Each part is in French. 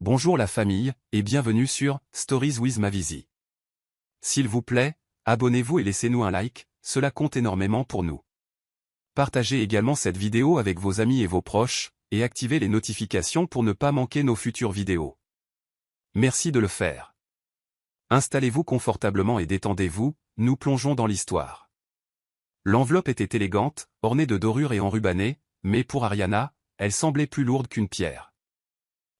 Bonjour la famille, et bienvenue sur Stories with Mavisy. S'il vous plaît, abonnez-vous et laissez-nous un like, cela compte énormément pour nous. Partagez également cette vidéo avec vos amis et vos proches, et activez les notifications pour ne pas manquer nos futures vidéos. Merci de le faire. Installez-vous confortablement et détendez-vous, nous plongeons dans l'histoire. L'enveloppe était élégante, ornée de dorures et enrubannées, mais pour Ariana, elle semblait plus lourde qu'une pierre.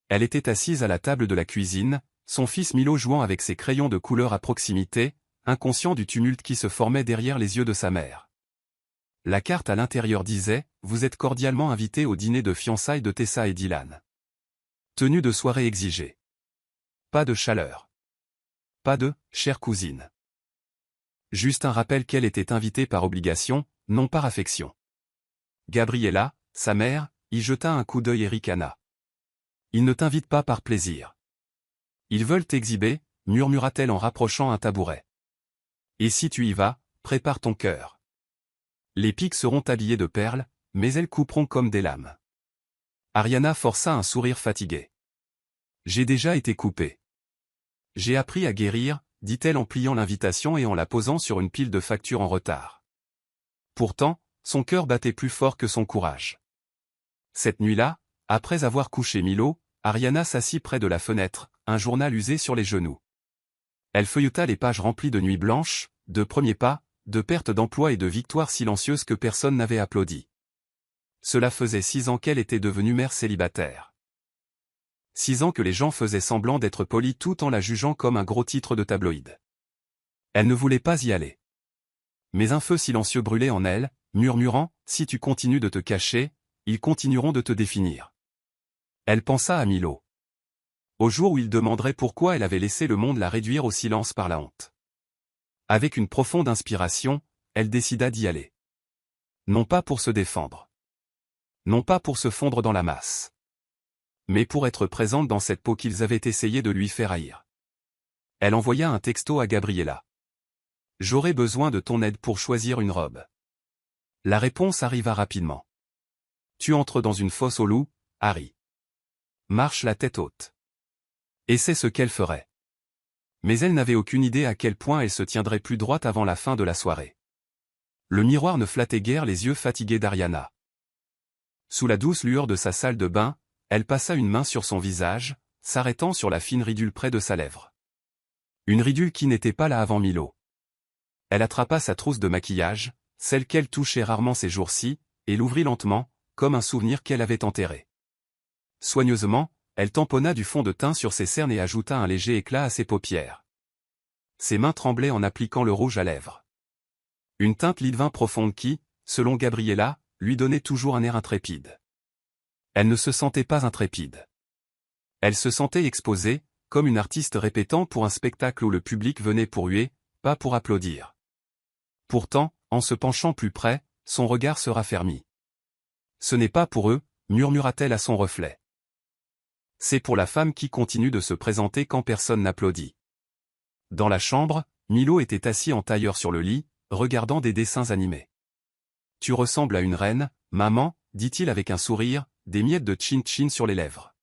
Elle était assise à la table de la cuisine, son fils Milo jouant avec ses crayons de couleur à proximité, inconscient du tumulte qui se formait derrière les yeux de sa mère. La carte à l'intérieur disait « Vous êtes cordialement invité au dîner de fiançailles de Tessa et Dylan. Tenue de soirée exigée. Pas de chaleur. Pas de « chère cousine ». Juste un rappel qu'elle était invitée par obligation, non par affection. Gabriella, sa mère, y jeta un coup d'œil et ricana. Ils ne t'invitent pas par plaisir. Ils veulent t'exhiber, murmura-t-elle en rapprochant un tabouret. Et si tu y vas, prépare ton cœur. Les pics seront habillés de perles, mais elles couperont comme des lames. Ariana força un sourire fatigué. J'ai déjà été coupée. J'ai appris à guérir, dit-elle en pliant l'invitation et en la posant sur une pile de factures en retard. Pourtant, son cœur battait plus fort que son courage. Cette nuit-là, après avoir couché Milo, Ariana s'assit près de la fenêtre, un journal usé sur les genoux. Elle feuilleta les pages remplies de nuits blanches, de premiers pas, de pertes d'emploi et de victoires silencieuses que personne n'avait applaudies. Cela faisait 6 ans qu'elle était devenue mère célibataire. 6 ans que les gens faisaient semblant d'être polis tout en la jugeant comme un gros titre de tabloïd. Elle ne voulait pas y aller. Mais un feu silencieux brûlait en elle, murmurant « Si tu continues de te cacher, ils continueront de te définir. » Elle pensa à Milo. Au jour où il demanderait pourquoi elle avait laissé le monde la réduire au silence par la honte. Avec une profonde inspiration, elle décida d'y aller. Non pas pour se défendre. Non pas pour se fondre dans la masse. Mais pour être présente dans cette peau qu'ils avaient essayé de lui faire haïr. Elle envoya un texto à Gabriella. « J'aurai besoin de ton aide pour choisir une robe. » La réponse arriva rapidement. « Tu entres dans une fosse aux loups, Harry. Marche la tête haute. » Et c'est ce qu'elle ferait. Mais elle n'avait aucune idée à quel point elle se tiendrait plus droite avant la fin de la soirée. Le miroir ne flattait guère les yeux fatigués d'Ariana. Sous la douce lueur de sa salle de bain, elle passa une main sur son visage, s'arrêtant sur la fine ridule près de sa lèvre. Une ridule qui n'était pas là avant Milo. Elle attrapa sa trousse de maquillage, celle qu'elle touchait rarement ces jours-ci, et l'ouvrit lentement, comme un souvenir qu'elle avait enterré. Soigneusement, elle tamponna du fond de teint sur ses cernes et ajouta un léger éclat à ses paupières. Ses mains tremblaient en appliquant le rouge à lèvres. Une teinte lit-de-vin profonde qui, selon Gabriella, lui donnait toujours un air intrépide. Elle ne se sentait pas intrépide. Elle se sentait exposée, comme une artiste répétant pour un spectacle où le public venait pour huer, pas pour applaudir. Pourtant, en se penchant plus près, son regard se raffermit. « Ce n'est pas pour eux, » murmura-t-elle à son reflet. C'est pour la femme qui continue de se présenter quand personne n'applaudit. Dans la chambre, Milo était assis en tailleur sur le lit, regardant des dessins animés. « Tu ressembles à une reine, maman, » dit-il avec un sourire, des miettes de chin-chin sur les lèvres.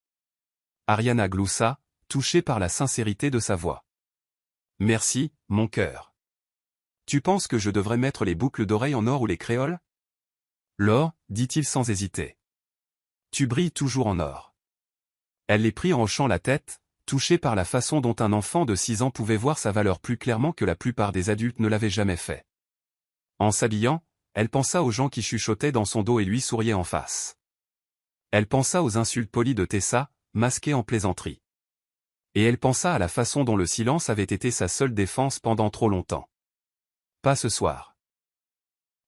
Ariana gloussa, touchée par la sincérité de sa voix. « Merci, mon cœur. Tu penses que je devrais mettre les boucles d'oreilles en or ou les créoles ? » « L'or, » dit-il sans hésiter. « Tu brilles toujours en or. » Elle les prit en hochant la tête, touchée par la façon dont un enfant de 6 ans pouvait voir sa valeur plus clairement que la plupart des adultes ne l'avaient jamais fait. En s'habillant, elle pensa aux gens qui chuchotaient dans son dos et lui souriaient en face. Elle pensa aux insultes polies de Tessa, masquées en plaisanterie. Et elle pensa à la façon dont le silence avait été sa seule défense pendant trop longtemps. Pas ce soir.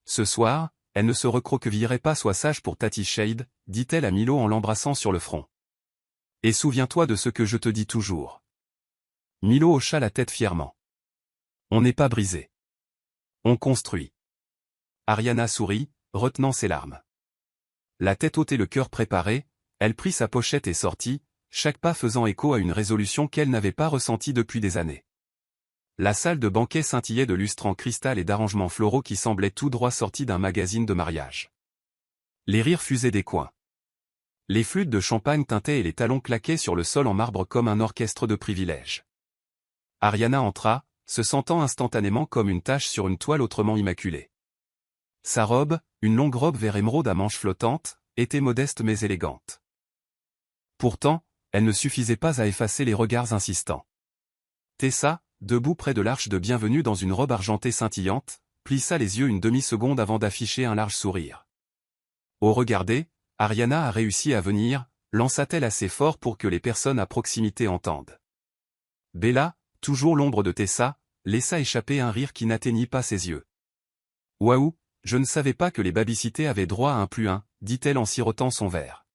Ce soir, elle ne se recroquevillerait pas. Sois sage pour Tati Shade, dit-elle à Milo en l'embrassant sur le front. Et souviens-toi de ce que je te dis toujours. Milo hocha la tête fièrement. On n'est pas brisé. On construit. Ariana sourit, retenant ses larmes. La tête haute et le cœur préparé, elle prit sa pochette et sortit, chaque pas faisant écho à une résolution qu'elle n'avait pas ressentie depuis des années. La salle de banquet scintillait de lustres en cristal et d'arrangements floraux qui semblaient tout droit sortis d'un magazine de mariage. Les rires fusaient des coins. Les flûtes de champagne tintaient et les talons claquaient sur le sol en marbre comme un orchestre de privilèges. Ariana entra, se sentant instantanément comme une tache sur une toile autrement immaculée. Sa robe, une longue robe vert émeraude à manches flottantes, était modeste mais élégante. Pourtant, elle ne suffisait pas à effacer les regards insistants. Tessa, debout près de l'arche de bienvenue dans une robe argentée scintillante, plissa les yeux une demi-seconde avant d'afficher un large sourire. Au regarder, Ariana a réussi à venir, lança-t-elle assez fort pour que les personnes à proximité entendent. Bella, toujours l'ombre de Tessa, laissa échapper un rire qui n'atteignit pas ses yeux. « Waouh, je ne savais pas que les babycités avaient droit à un plus un, dit-elle en sirotant son verre.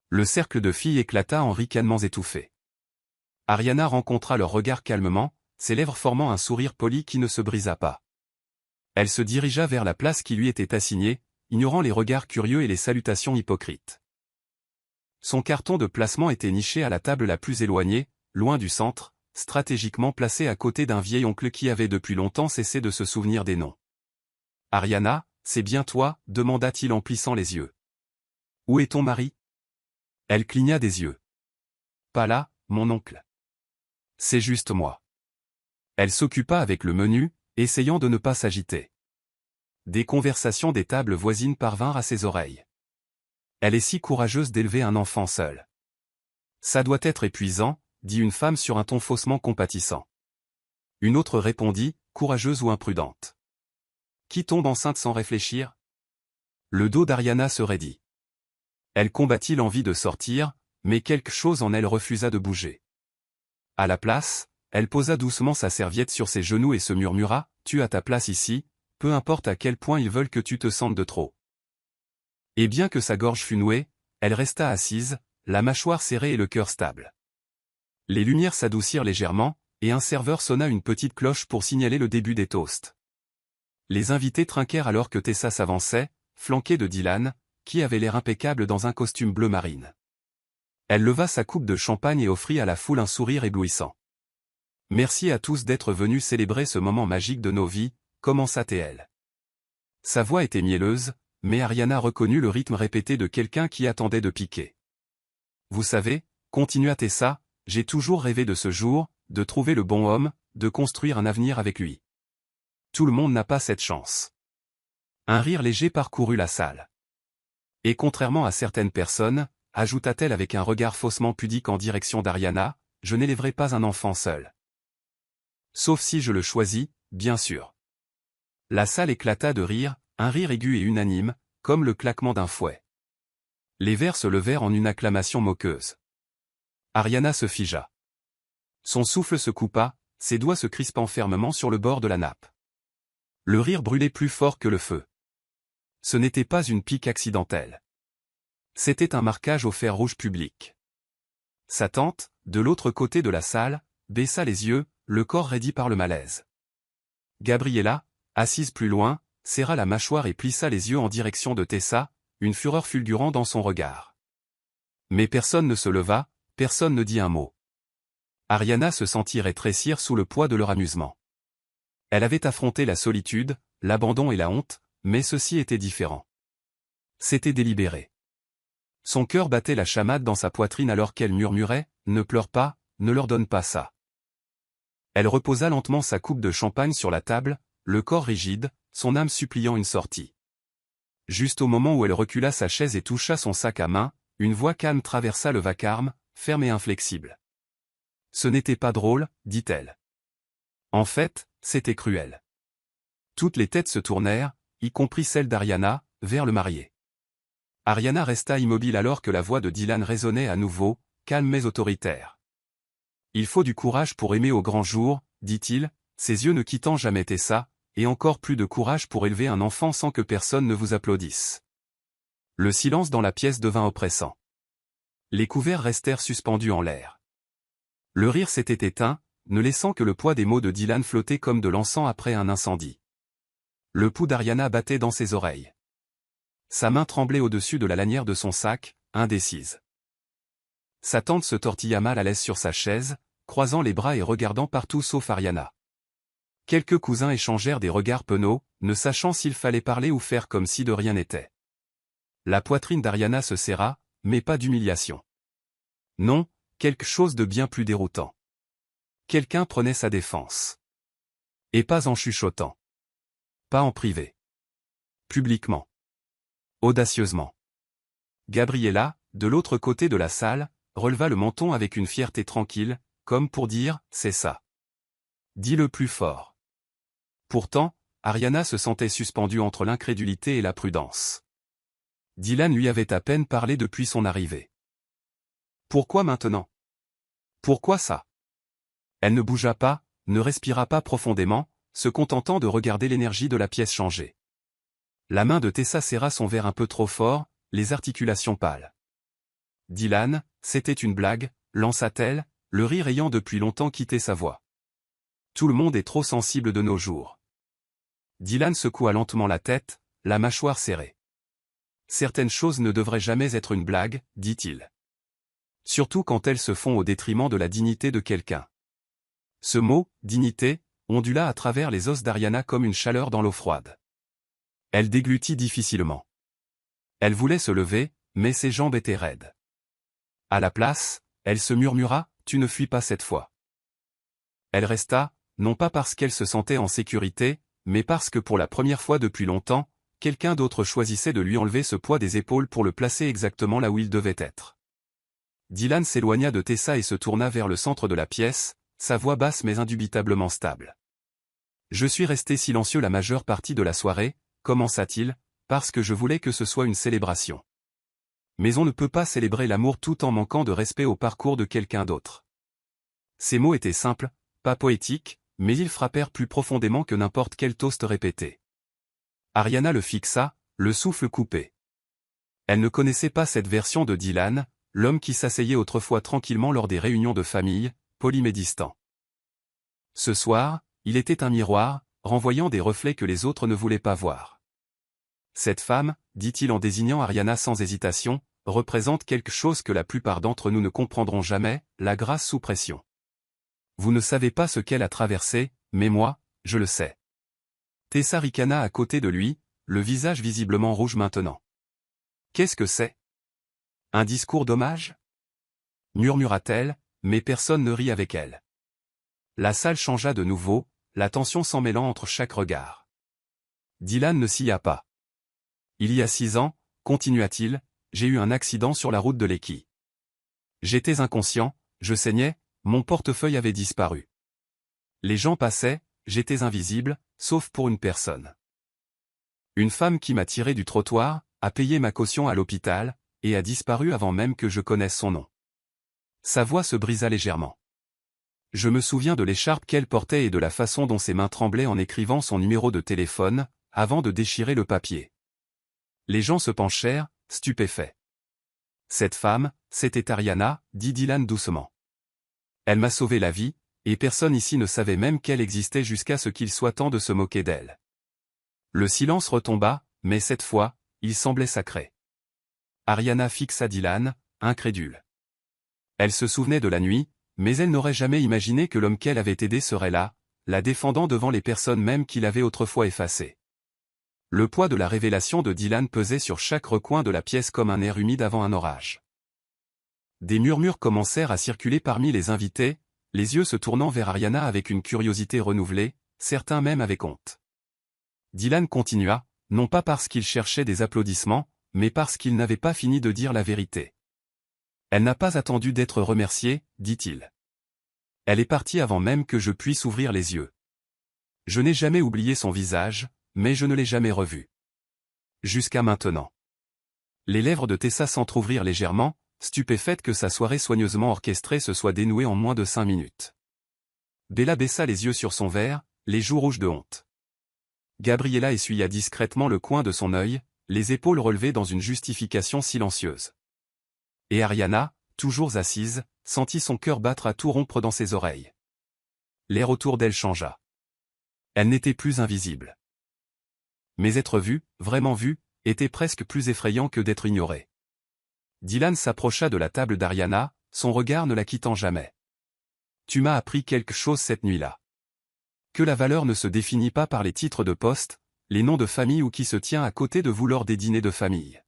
Le cercle de filles éclata en ricanements étouffés. Ariana rencontra leur regard calmement, ses lèvres formant un sourire poli qui ne se brisa pas. Elle se dirigea vers la place qui lui était assignée, ignorant les regards curieux et les salutations hypocrites. Son carton de placement était niché à la table la plus éloignée, loin du centre, stratégiquement placé à côté d'un vieil oncle qui avait depuis longtemps cessé de se souvenir des noms. « Ariana, c'est bien toi ?» demanda-t-il en plissant les yeux. « Où est ton mari ?» Elle cligna des yeux. « Pas là, mon oncle. C'est juste moi. » Elle s'occupa avec le menu, essayant de ne pas s'agiter. Des conversations des tables voisines parvinrent à ses oreilles. Elle est si courageuse d'élever un enfant seul. Ça doit être épuisant, dit une femme sur un ton faussement compatissant. Une autre répondit, courageuse ou imprudente. Qui tombe enceinte sans réfléchir? Le dos d'Ariana se raidit. Elle combattit l'envie de sortir, mais quelque chose en elle refusa de bouger. À la place, elle posa doucement sa serviette sur ses genoux et se murmura, « Tu as ta place ici, peu importe à quel point ils veulent que tu te sentes de trop. » Et bien que sa gorge fût nouée, elle resta assise, la mâchoire serrée et le cœur stable. Les lumières s'adoucirent légèrement, et un serveur sonna une petite cloche pour signaler le début des toasts. Les invités trinquèrent alors que Tessa s'avançait, flanquée de Dylan, qui avait l'air impeccable dans un costume bleu marine. Elle leva sa coupe de champagne et offrit à la foule un sourire éblouissant. « Merci à tous d'être venus célébrer ce moment magique de nos vies », commença-t-elle. Sa voix était mielleuse, mais Ariana reconnut le rythme répété de quelqu'un qui attendait de piquer. « Vous savez, continua Tessa, j'ai toujours rêvé de ce jour, de trouver le bon homme, de construire un avenir avec lui. Tout le monde n'a pas cette chance. » Un rire léger parcourut la salle. « Et contrairement à certaines personnes, ajouta-t-elle avec un regard faussement pudique en direction d'Ariana, je n'élèverai pas un enfant seul. Sauf si je le choisis, bien sûr. » La salle éclata de rire, un rire aigu et unanime, comme le claquement d'un fouet. Les verres se levèrent en une acclamation moqueuse. Ariana se figea. Son souffle se coupa, ses doigts se crispant fermement sur le bord de la nappe. Le rire brûlait plus fort que le feu. Ce n'était pas une pique accidentelle. C'était un marquage au fer rouge public. Sa tante, de l'autre côté de la salle, baissa les yeux, le corps raidi par le malaise. Gabriella, assise plus loin, serra la mâchoire et plissa les yeux en direction de Tessa, une fureur fulgurant dans son regard. Mais personne ne se leva, personne ne dit un mot. Ariana se sentit rétrécir sous le poids de leur amusement. Elle avait affronté la solitude, l'abandon et la honte, mais ceci était différent. C'était délibéré. Son cœur battait la chamade dans sa poitrine alors qu'elle murmurait, « Ne pleure pas, ne leur donne pas ça. » Elle reposa lentement sa coupe de champagne sur la table, le corps rigide, son âme suppliant une sortie. Juste au moment où elle recula sa chaise et toucha son sac à main, une voix calme traversa le vacarme, ferme et inflexible. « Ce n'était pas drôle, dit-elle. En fait, c'était cruel. » Toutes les têtes se tournèrent, y compris celle d'Ariana, vers le marié. Ariana resta immobile alors que la voix de Dylan résonnait à nouveau, calme mais autoritaire. « Il faut du courage pour aimer au grand jour, dit-il, ses yeux ne quittant jamais Tessa, et encore plus de courage pour élever un enfant sans que personne ne vous applaudisse. » Le silence dans la pièce devint oppressant. Les couverts restèrent suspendus en l'air. Le rire s'était éteint, ne laissant que le poids des mots de Dylan flotter comme de l'encens après un incendie. Le pouls d'Ariana battait dans ses oreilles. Sa main tremblait au-dessus de la lanière de son sac, indécise. Sa tante se tortilla mal à l'aise sur sa chaise, croisant les bras et regardant partout sauf Ariana. Quelques cousins échangèrent des regards penauds, ne sachant s'il fallait parler ou faire comme si de rien n'était. La poitrine d'Ariana se serra, mais pas d'humiliation. Non, quelque chose de bien plus déroutant. Quelqu'un prenait sa défense. Et pas en chuchotant. Pas en privé. Publiquement. Audacieusement. Gabriella, de l'autre côté de la salle, releva le menton avec une fierté tranquille, comme pour dire « c'est ça ». Dis-le plus fort. Pourtant, Ariana se sentait suspendue entre l'incrédulité et la prudence. Dylan lui avait à peine parlé depuis son arrivée. Pourquoi maintenant? Pourquoi ça? Elle ne bougea pas, ne respira pas profondément, se contentant de regarder l'énergie de la pièce changer. La main de Tessa serra son verre un peu trop fort, les articulations pâles. Dylan, c'était une blague, lança-t-elle, le rire ayant depuis longtemps quitté sa voix. Tout le monde est trop sensible de nos jours. Dylan secoua lentement la tête, la mâchoire serrée. Certaines choses ne devraient jamais être une blague, dit-il. Surtout quand elles se font au détriment de la dignité de quelqu'un. Ce mot, dignité, ondula à travers les os d'Ariana comme une chaleur dans l'eau froide. Elle déglutit difficilement. Elle voulait se lever, mais ses jambes étaient raides. À la place, elle se murmura, « Tu ne fuis pas cette fois ». Elle resta, non pas parce qu'elle se sentait en sécurité, mais parce que pour la première fois depuis longtemps, quelqu'un d'autre choisissait de lui enlever ce poids des épaules pour le placer exactement là où il devait être. Dylan s'éloigna de Tessa et se tourna vers le centre de la pièce, sa voix basse mais indubitablement stable. « Je suis resté silencieux la majeure partie de la soirée, commença-t-il, parce que je voulais que ce soit une célébration. Mais on ne peut pas célébrer l'amour tout en manquant de respect au parcours de quelqu'un d'autre. » Ces mots étaient simples, pas poétiques, mais ils frappèrent plus profondément que n'importe quel toast répété. Ariana le fixa, le souffle coupé. Elle ne connaissait pas cette version de Dylan, l'homme qui s'asseyait autrefois tranquillement lors des réunions de famille, poli mais distant. Ce soir, il était un miroir, renvoyant des reflets que les autres ne voulaient pas voir. Cette femme, dit-il en désignant Ariana sans hésitation, représente quelque chose que la plupart d'entre nous ne comprendront jamais, la grâce sous pression. Vous ne savez pas ce qu'elle a traversé, mais moi, je le sais. Tessa ricana à côté de lui, le visage visiblement rouge maintenant. Qu'est-ce que c'est? Un discours d'hommage? Murmura-t-elle, mais personne ne rit avec elle. La salle changea de nouveau, la tension s'en mêlant entre chaque regard. Dylan ne s'y a pas. Il y a 6 ans, continua-t-il, j'ai eu un accident sur la route de l'Eki. J'étais inconscient, je saignais, mon portefeuille avait disparu. Les gens passaient, j'étais invisible, sauf pour une personne. Une femme qui m'a tiré du trottoir, a payé ma caution à l'hôpital, et a disparu avant même que je connaisse son nom. Sa voix se brisa légèrement. Je me souviens de l'écharpe qu'elle portait et de la façon dont ses mains tremblaient en écrivant son numéro de téléphone, avant de déchirer le papier. Les gens se penchèrent, stupéfaits. Cette femme, c'était Ariana, dit Dylan doucement. Elle m'a sauvé la vie, et personne ici ne savait même qu'elle existait jusqu'à ce qu'il soit temps de se moquer d'elle. Le silence retomba, mais cette fois, il semblait sacré. Ariana fixa Dylan, incrédule. Elle se souvenait de la nuit, mais elle n'aurait jamais imaginé que l'homme qu'elle avait aidé serait là, la défendant devant les personnes même qu'il avait autrefois effacées. Le poids de la révélation de Dylan pesait sur chaque recoin de la pièce comme un air humide avant un orage. Des murmures commencèrent à circuler parmi les invités, les yeux se tournant vers Ariana avec une curiosité renouvelée, certains même avec honte. Dylan continua, non pas parce qu'il cherchait des applaudissements, mais parce qu'il n'avait pas fini de dire la vérité. Elle n'a pas attendu d'être remerciée, dit-il. Elle est partie avant même que je puisse ouvrir les yeux. Je n'ai jamais oublié son visage, mais je ne l'ai jamais revu. Jusqu'à maintenant. Les lèvres de Tessa s'entr'ouvrirent légèrement, stupéfaite que sa soirée soigneusement orchestrée se soit dénouée en moins de 5 minutes. Bella baissa les yeux sur son verre, les joues rouges de honte. Gabriella essuya discrètement le coin de son œil, les épaules relevées dans une justification silencieuse. Et Ariana, toujours assise, sentit son cœur battre à tout rompre dans ses oreilles. L'air autour d'elle changea. Elle n'était plus invisible. Mais être vue, vraiment vue, était presque plus effrayant que d'être ignorée. Dylan s'approcha de la table d'Ariana, son regard ne la quittant jamais. « Tu m'as appris quelque chose cette nuit-là. Que la valeur ne se définit pas par les titres de poste, les noms de famille ou qui se tient à côté de vous lors des dîners de famille.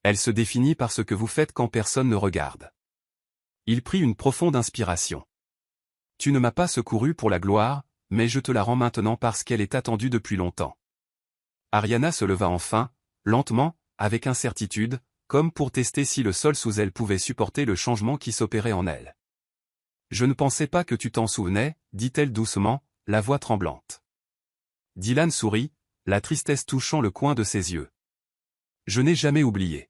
Elle se définit par ce que vous faites quand personne ne regarde. Il prit une profonde inspiration. Tu ne m'as pas secouru pour la gloire, mais je te la rends maintenant parce qu'elle est attendue depuis longtemps. Ariana se leva enfin, lentement, avec incertitude, comme pour tester si le sol sous elle pouvait supporter le changement qui s'opérait en elle. Je ne pensais pas que tu t'en souvenais, dit-elle doucement, la voix tremblante. Dylan sourit, la tristesse touchant le coin de ses yeux. Je n'ai jamais oublié.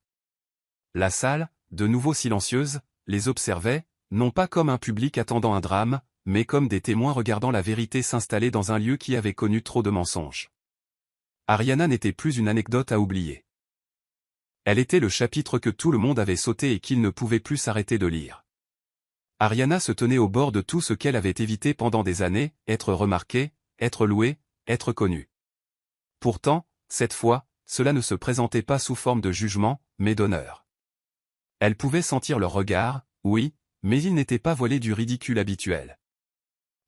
La salle, de nouveau silencieuse, les observait, non pas comme un public attendant un drame, mais comme des témoins regardant la vérité s'installer dans un lieu qui avait connu trop de mensonges. Ariana n'était plus une anecdote à oublier. Elle était le chapitre que tout le monde avait sauté et qu'il ne pouvait plus s'arrêter de lire. Ariana se tenait au bord de tout ce qu'elle avait évité pendant des années, être remarquée, être louée, être connue. Pourtant, cette fois, cela ne se présentait pas sous forme de jugement, mais d'honneur. Elle pouvait sentir leur regard, oui, mais ils n'étaient pas voilés du ridicule habituel.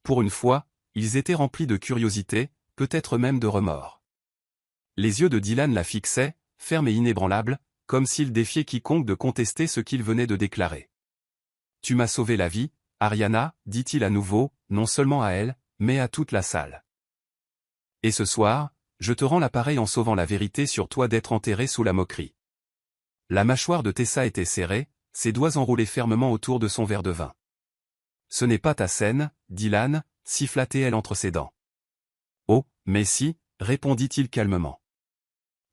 Pour une fois, ils étaient remplis de curiosité, peut-être même de remords. Les yeux de Dylan la fixaient, fermes et inébranlables, comme s'il défiait quiconque de contester ce qu'il venait de déclarer. « Tu m'as sauvé la vie, Ariana, dit-il à nouveau, non seulement à elle, mais à toute la salle. Et ce soir, je te rends l'appareil en sauvant la vérité sur toi d'être enterrée sous la moquerie. » La mâchoire de Tessa était serrée, ses doigts enroulés fermement autour de son verre de vin. « Ce n'est pas ta scène, Dylan, sifflait-elle entre ses dents. « Oh, mais si, répondit-il calmement.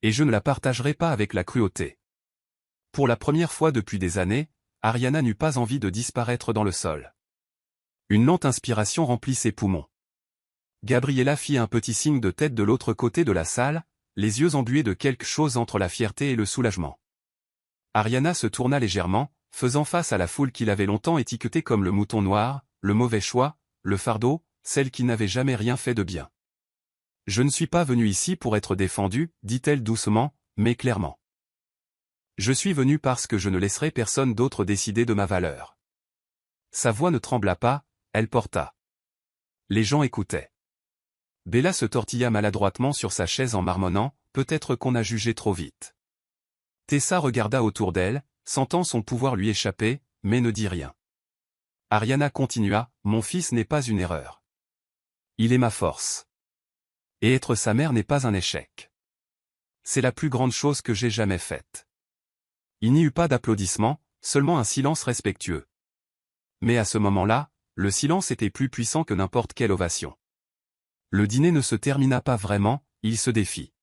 Et je ne la partagerai pas avec la cruauté. » Pour la première fois depuis des années, Ariana n'eut pas envie de disparaître dans le sol. Une lente inspiration remplit ses poumons. Gabriella fit un petit signe de tête de l'autre côté de la salle, les yeux embués de quelque chose entre la fierté et le soulagement. Ariana se tourna légèrement, faisant face à la foule qui l'avait longtemps étiquetée comme le mouton noir, le mauvais choix, le fardeau, celle qui n'avait jamais rien fait de bien. « Je ne suis pas venue ici pour être défendue, dit-elle doucement, mais clairement. Je suis venue parce que je ne laisserai personne d'autre décider de ma valeur. » Sa voix ne trembla pas, elle porta. Les gens écoutaient. Bella se tortilla maladroitement sur sa chaise en marmonnant, peut-être qu'on a jugé trop vite. Tessa regarda autour d'elle, sentant son pouvoir lui échapper, mais ne dit rien. Ariana continua, « Mon fils n'est pas une erreur. Il est ma force. Et être sa mère n'est pas un échec. C'est la plus grande chose que j'ai jamais faite. » Il n'y eut pas d'applaudissements, seulement un silence respectueux. Mais à ce moment-là, le silence était plus puissant que n'importe quelle ovation. Le dîner ne se termina pas vraiment, il se défit.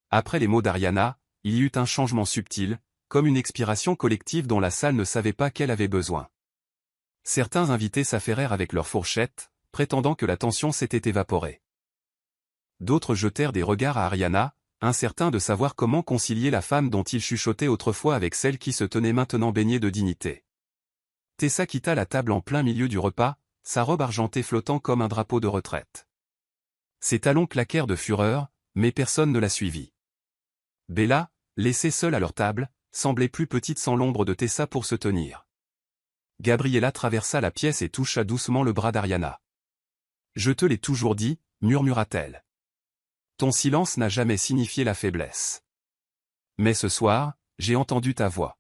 Après les mots d'Ariana, il y eut un changement subtil, comme une expiration collective dont la salle ne savait pas qu'elle avait besoin. Certains invités s'affairèrent avec leurs fourchettes, prétendant que la tension s'était évaporée. D'autres jetèrent des regards à Ariana, incertains de savoir comment concilier la femme dont ils chuchotaient autrefois avec celle qui se tenait maintenant baignée de dignité. Tessa quitta la table en plein milieu du repas, sa robe argentée flottant comme un drapeau de retraite. Ses talons claquèrent de fureur, mais personne ne la suivit. Bella, laissée seule à leur table, semblait plus petite sans l'ombre de Tessa pour se tenir. Gabriella traversa la pièce et toucha doucement le bras d'Ariana. « Je te l'ai toujours dit, murmura-t-elle. Ton silence n'a jamais signifié la faiblesse. Mais ce soir, j'ai entendu ta voix. »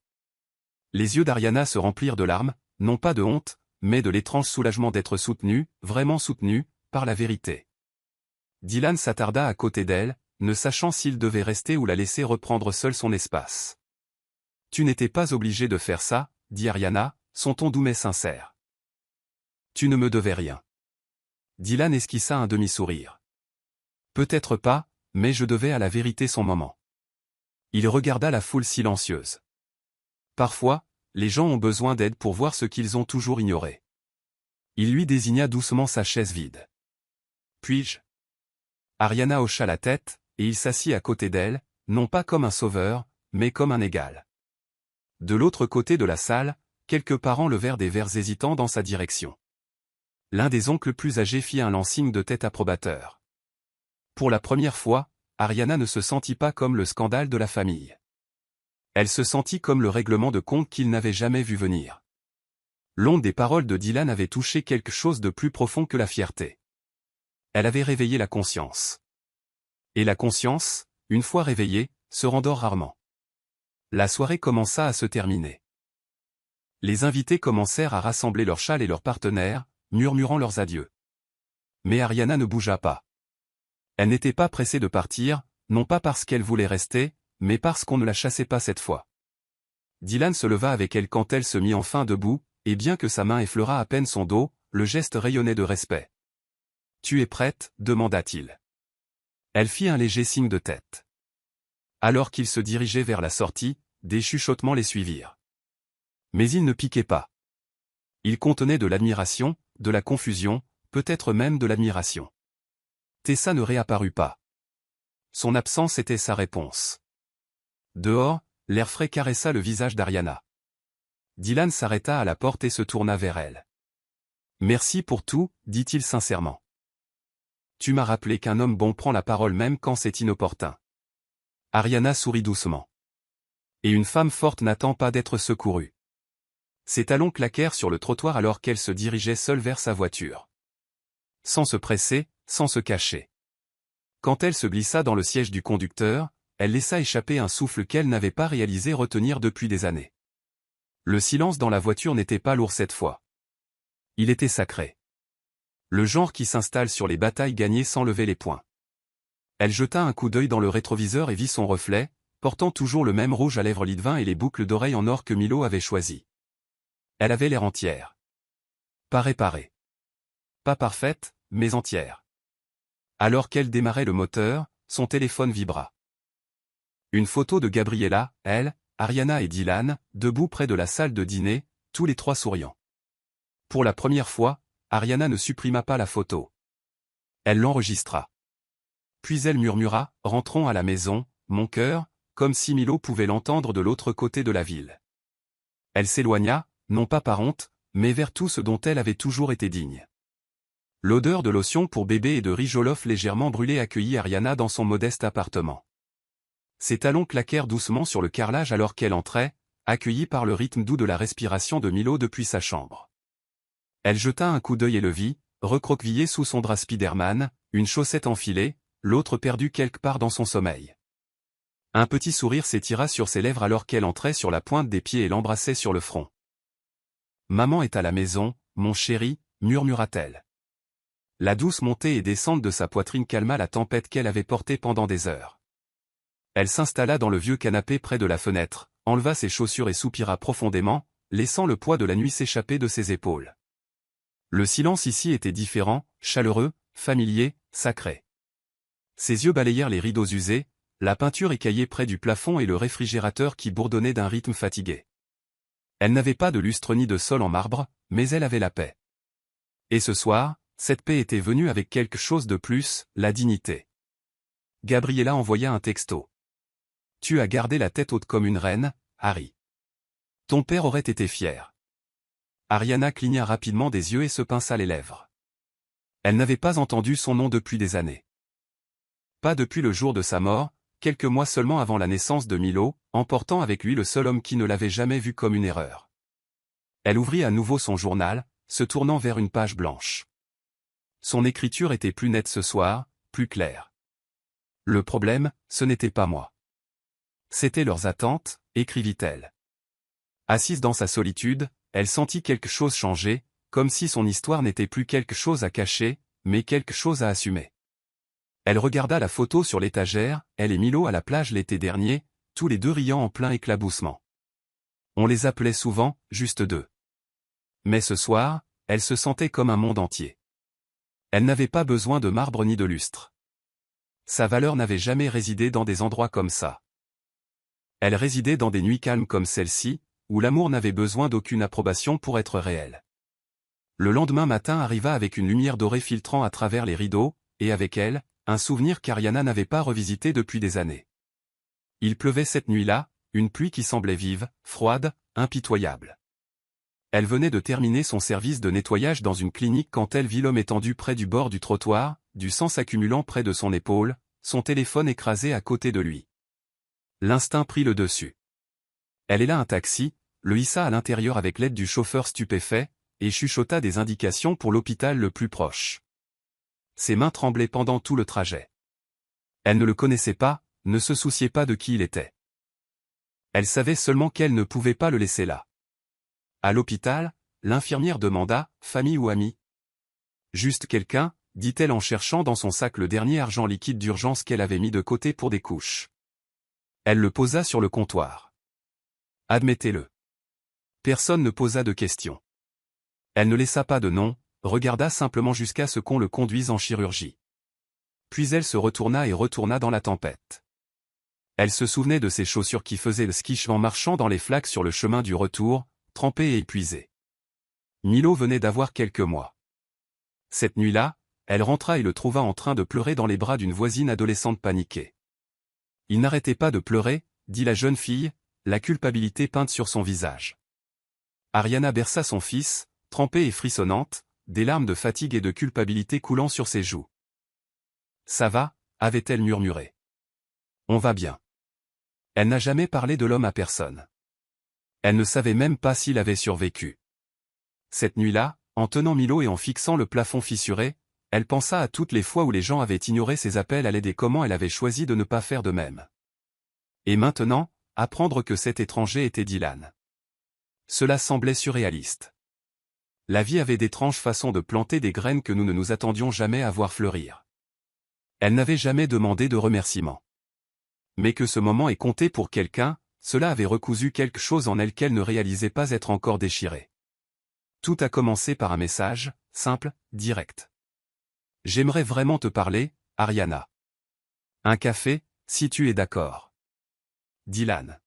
Les yeux d'Ariana se remplirent de larmes, non pas de honte, mais de l'étrange soulagement d'être soutenue, vraiment soutenue, par la vérité. Dylan s'attarda à côté d'elle, ne sachant s'il devait rester ou la laisser reprendre seule son espace. « Tu n'étais pas obligé de faire ça, dit Ariana, son ton doux mais sincère. Tu ne me devais rien. » Dylan esquissa un demi-sourire. « Peut-être pas, mais je devais à la vérité son moment. » Il regarda la foule silencieuse. Parfois, les gens ont besoin d'aide pour voir ce qu'ils ont toujours ignoré. Il lui désigna doucement sa chaise vide. « Puis-je » Ariana hocha la tête, et il s'assit à côté d'elle, non pas comme un sauveur, mais comme un égal. De l'autre côté de la salle, quelques parents levèrent des verres hésitants dans sa direction. L'un des oncles plus âgés fit un lent signe de tête approbateur. Pour la première fois, Ariana ne se sentit pas comme le scandale de la famille. Elle se sentit comme le règlement de compte qu'il n'avait jamais vu venir. L'onde des paroles de Dylan avait touché quelque chose de plus profond que la fierté. Elle avait réveillé la conscience. Et la conscience, une fois réveillée, se rendort rarement. La soirée commença à se terminer. Les invités commencèrent à rassembler leurs châles et leurs partenaires, murmurant leurs adieux. Mais Ariana ne bougea pas. Elle n'était pas pressée de partir, non pas parce qu'elle voulait rester, mais parce qu'on ne la chassait pas cette fois. Dylan se leva avec elle quand elle se mit enfin debout, et bien que sa main effleurât à peine son dos, le geste rayonnait de respect. « Tu es prête ?» demanda-t-il. Elle fit un léger signe de tête. Alors qu'ils se dirigeaient vers la sortie, des chuchotements les suivirent. Mais ils ne piquaient pas. Ils contenaient de l'admiration, de la confusion, peut-être même de l'admiration. Tessa ne réapparut pas. Son absence était sa réponse. Dehors, l'air frais caressa le visage d'Ariana. Dylan s'arrêta à la porte et se tourna vers elle. « Merci pour tout », dit-il sincèrement. « Tu m'as rappelé qu'un homme bon prend la parole même quand c'est inopportun. » Ariana sourit doucement. « Et une femme forte n'attend pas d'être secourue. » Ses talons claquèrent sur le trottoir alors qu'elle se dirigeait seule vers sa voiture. Sans se presser, sans se cacher. Quand elle se glissa dans le siège du conducteur, elle laissa échapper un souffle qu'elle n'avait pas réalisé retenir depuis des années. Le silence dans la voiture n'était pas lourd cette fois. Il était sacré. Le genre qui s'installe sur les batailles gagnées sans lever les poings. Elle jeta un coup d'œil dans le rétroviseur et vit son reflet, portant toujours le même rouge à lèvres lit de vin et les boucles d'oreilles en or que Milo avait choisi. Elle avait l'air entière. Pas réparée. Pas parfaite, mais entière. Alors qu'elle démarrait le moteur, son téléphone vibra. Une photo de Gabriella, elle, Ariana et Dylan, debout près de la salle de dîner, tous les trois souriants. Pour la première fois, Ariana ne supprima pas la photo. Elle l'enregistra. Puis elle murmura, « Rentrons à la maison, mon cœur », comme si Milo pouvait l'entendre de l'autre côté de la ville. Elle s'éloigna, non pas par honte, mais vers tout ce dont elle avait toujours été digne. L'odeur de lotion pour bébé et de riz Jollof légèrement brûlé accueillit Ariana dans son modeste appartement. Ses talons claquèrent doucement sur le carrelage alors qu'elle entrait, accueillie par le rythme doux de la respiration de Milo depuis sa chambre. Elle jeta un coup d'œil et le vit, recroquevillé sous son drap Spiderman, une chaussette enfilée, l'autre perdue quelque part dans son sommeil. Un petit sourire s'étira sur ses lèvres alors qu'elle entrait sur la pointe des pieds et l'embrassait sur le front. « Maman est à la maison, mon chéri », murmura-t-elle. La douce montée et descente de sa poitrine calma la tempête qu'elle avait portée pendant des heures. Elle s'installa dans le vieux canapé près de la fenêtre, enleva ses chaussures et soupira profondément, laissant le poids de la nuit s'échapper de ses épaules. Le silence ici était différent, chaleureux, familier, sacré. Ses yeux balayèrent les rideaux usés, la peinture écaillée près du plafond et le réfrigérateur qui bourdonnait d'un rythme fatigué. Elle n'avait pas de lustre ni de sol en marbre, mais elle avait la paix. Et ce soir, cette paix était venue avec quelque chose de plus, la dignité. Gabriella envoya un texto. « Tu as gardé la tête haute comme une reine, Harry. Ton père aurait été fier. » Ariana cligna rapidement des yeux et se pinça les lèvres. Elle n'avait pas entendu son nom depuis des années. Pas depuis le jour de sa mort, quelques mois seulement avant la naissance de Milo, emportant avec lui le seul homme qui ne l'avait jamais vu comme une erreur. Elle ouvrit à nouveau son journal, se tournant vers une page blanche. Son écriture était plus nette ce soir, plus claire. Le problème, ce n'était pas moi. C'était leurs attentes, écrivit-elle. Assise dans sa solitude, elle sentit quelque chose changer, comme si son histoire n'était plus quelque chose à cacher, mais quelque chose à assumer. Elle regarda la photo sur l'étagère, elle et Milo à la plage l'été dernier, tous les deux riant en plein éclaboussement. On les appelait souvent, juste deux. Mais ce soir, elle se sentait comme un monde entier. Elle n'avait pas besoin de marbre ni de lustre. Sa valeur n'avait jamais résidé dans des endroits comme ça. Elle résidait dans des nuits calmes comme celle-ci, où l'amour n'avait besoin d'aucune approbation pour être réel. Le lendemain matin arriva avec une lumière dorée filtrant à travers les rideaux, et avec elle, un souvenir qu'Ariana n'avait pas revisité depuis des années. Il pleuvait cette nuit-là, une pluie qui semblait vive, froide, impitoyable. Elle venait de terminer son service de nettoyage dans une clinique quand elle vit l'homme étendu près du bord du trottoir, du sang s'accumulant près de son épaule, son téléphone écrasé à côté de lui. L'instinct prit le dessus. Elle héla un taxi, le hissa à l'intérieur avec l'aide du chauffeur stupéfait, et chuchota des indications pour l'hôpital le plus proche. Ses mains tremblaient pendant tout le trajet. Elle ne le connaissait pas, ne se souciait pas de qui il était. Elle savait seulement qu'elle ne pouvait pas le laisser là. À l'hôpital, l'infirmière demanda, famille ou ami? Juste quelqu'un, dit-elle en cherchant dans son sac le dernier argent liquide d'urgence qu'elle avait mis de côté pour des couches. Elle le posa sur le comptoir. Admettez-le. Personne ne posa de questions. Elle ne laissa pas de nom, regarda simplement jusqu'à ce qu'on le conduise en chirurgie. Puis elle se retourna et retourna dans la tempête. Elle se souvenait de ses chaussures qui faisaient le skish en marchant dans les flaques sur le chemin du retour, trempées et épuisées. Milo venait d'avoir quelques mois. Cette nuit-là, elle rentra et le trouva en train de pleurer dans les bras d'une voisine adolescente paniquée. Il n'arrêtait pas de pleurer, dit la jeune fille, la culpabilité peinte sur son visage. Ariana berça son fils, trempée et frissonnante, des larmes de fatigue et de culpabilité coulant sur ses joues. « Ça va » avait-elle murmuré. « On va bien. » Elle n'a jamais parlé de l'homme à personne. Elle ne savait même pas s'il avait survécu. Cette nuit-là, en tenant Milo et en fixant le plafond fissuré, elle pensa à toutes les fois où les gens avaient ignoré ses appels à l'aide et comment elle avait choisi de ne pas faire de même. Et maintenant, apprendre que cet étranger était Dylan. Cela semblait surréaliste. La vie avait d'étranges façons de planter des graines que nous ne nous attendions jamais à voir fleurir. Elle n'avait jamais demandé de remerciement. Mais que ce moment ait compté pour quelqu'un, cela avait recousu quelque chose en elle qu'elle ne réalisait pas être encore déchirée. Tout a commencé par un message, simple, direct. « J'aimerais vraiment te parler, Ariana. Un café, si tu es d'accord. » Dylan.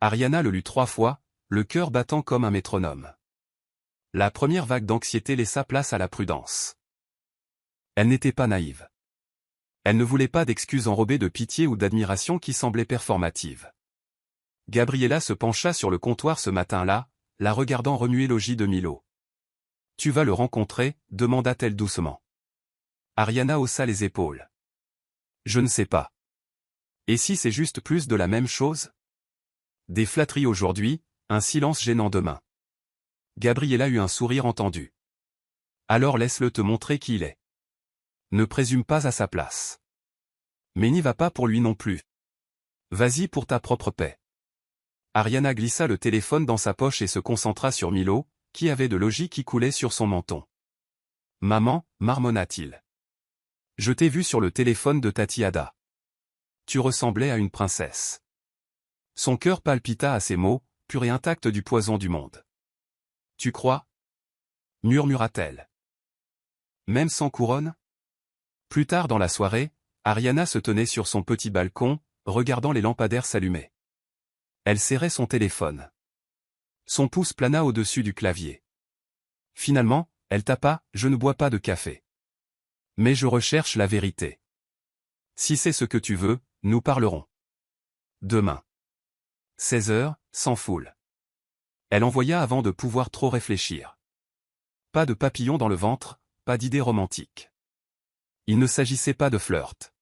Ariana le lut 3 fois, le cœur battant comme un métronome. La première vague d'anxiété laissa place à la prudence. Elle n'était pas naïve. Elle ne voulait pas d'excuses enrobées de pitié ou d'admiration qui semblaient performatives. Gabriella se pencha sur le comptoir ce matin-là, la regardant remuer l'ogis de Milo. « Tu vas le rencontrer » demanda-t-elle doucement. Ariana haussa les épaules. « Je ne sais pas. Et si c'est juste plus de la même chose? Des flatteries aujourd'hui, un silence gênant demain. » Gabriella eut un sourire entendu. « Alors laisse-le te montrer qui il est. Ne présume pas à sa place. Mais n'y va pas pour lui non plus. Vas-y pour ta propre paix. » Ariana glissa le téléphone dans sa poche et se concentra sur Milo, qui avait de logis qui coulait sur son menton. « Maman, marmonna-t-il. Je t'ai vu sur le téléphone de Tati Ada. Tu ressemblais à une princesse. » Son cœur palpita à ces mots, pur et intact du poison du monde. « Tu crois » murmura-t-elle. « Même sans couronne ?» Plus tard dans la soirée, Ariana se tenait sur son petit balcon, regardant les lampadaires s'allumer. Elle serrait son téléphone. Son pouce plana au-dessus du clavier. Finalement, elle tapa « Je ne bois pas de café. Mais je recherche la vérité. Si c'est ce que tu veux, nous parlerons. Demain. 16h, sans foule. » Elle envoya avant de pouvoir trop réfléchir. Pas de papillon dans le ventre, pas d'idée romantique. Il ne s'agissait pas de flirt.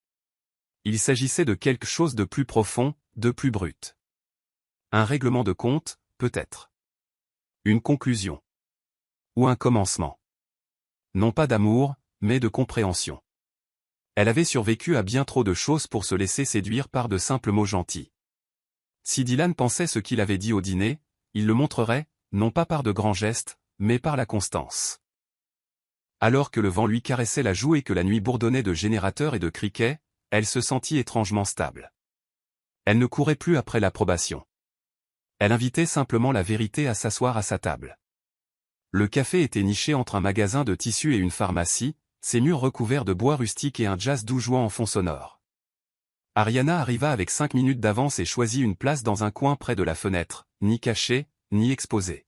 Il s'agissait de quelque chose de plus profond, de plus brut. Un règlement de compte, peut-être. Une conclusion. Ou un commencement. Non pas d'amour, mais de compréhension. Elle avait survécu à bien trop de choses pour se laisser séduire par de simples mots gentils. Si Dylan pensait ce qu'il avait dit au dîner, il le montrerait, non pas par de grands gestes, mais par la constance. Alors que le vent lui caressait la joue et que la nuit bourdonnait de générateurs et de criquets, elle se sentit étrangement stable. Elle ne courait plus après l'approbation. Elle invitait simplement la vérité à s'asseoir à sa table. Le café était niché entre un magasin de tissus et une pharmacie, ses murs recouverts de bois rustique et un jazz doux jouant en fond sonore. Ariana arriva avec 5 minutes d'avance et choisit une place dans un coin près de la fenêtre, ni cachée, ni exposée.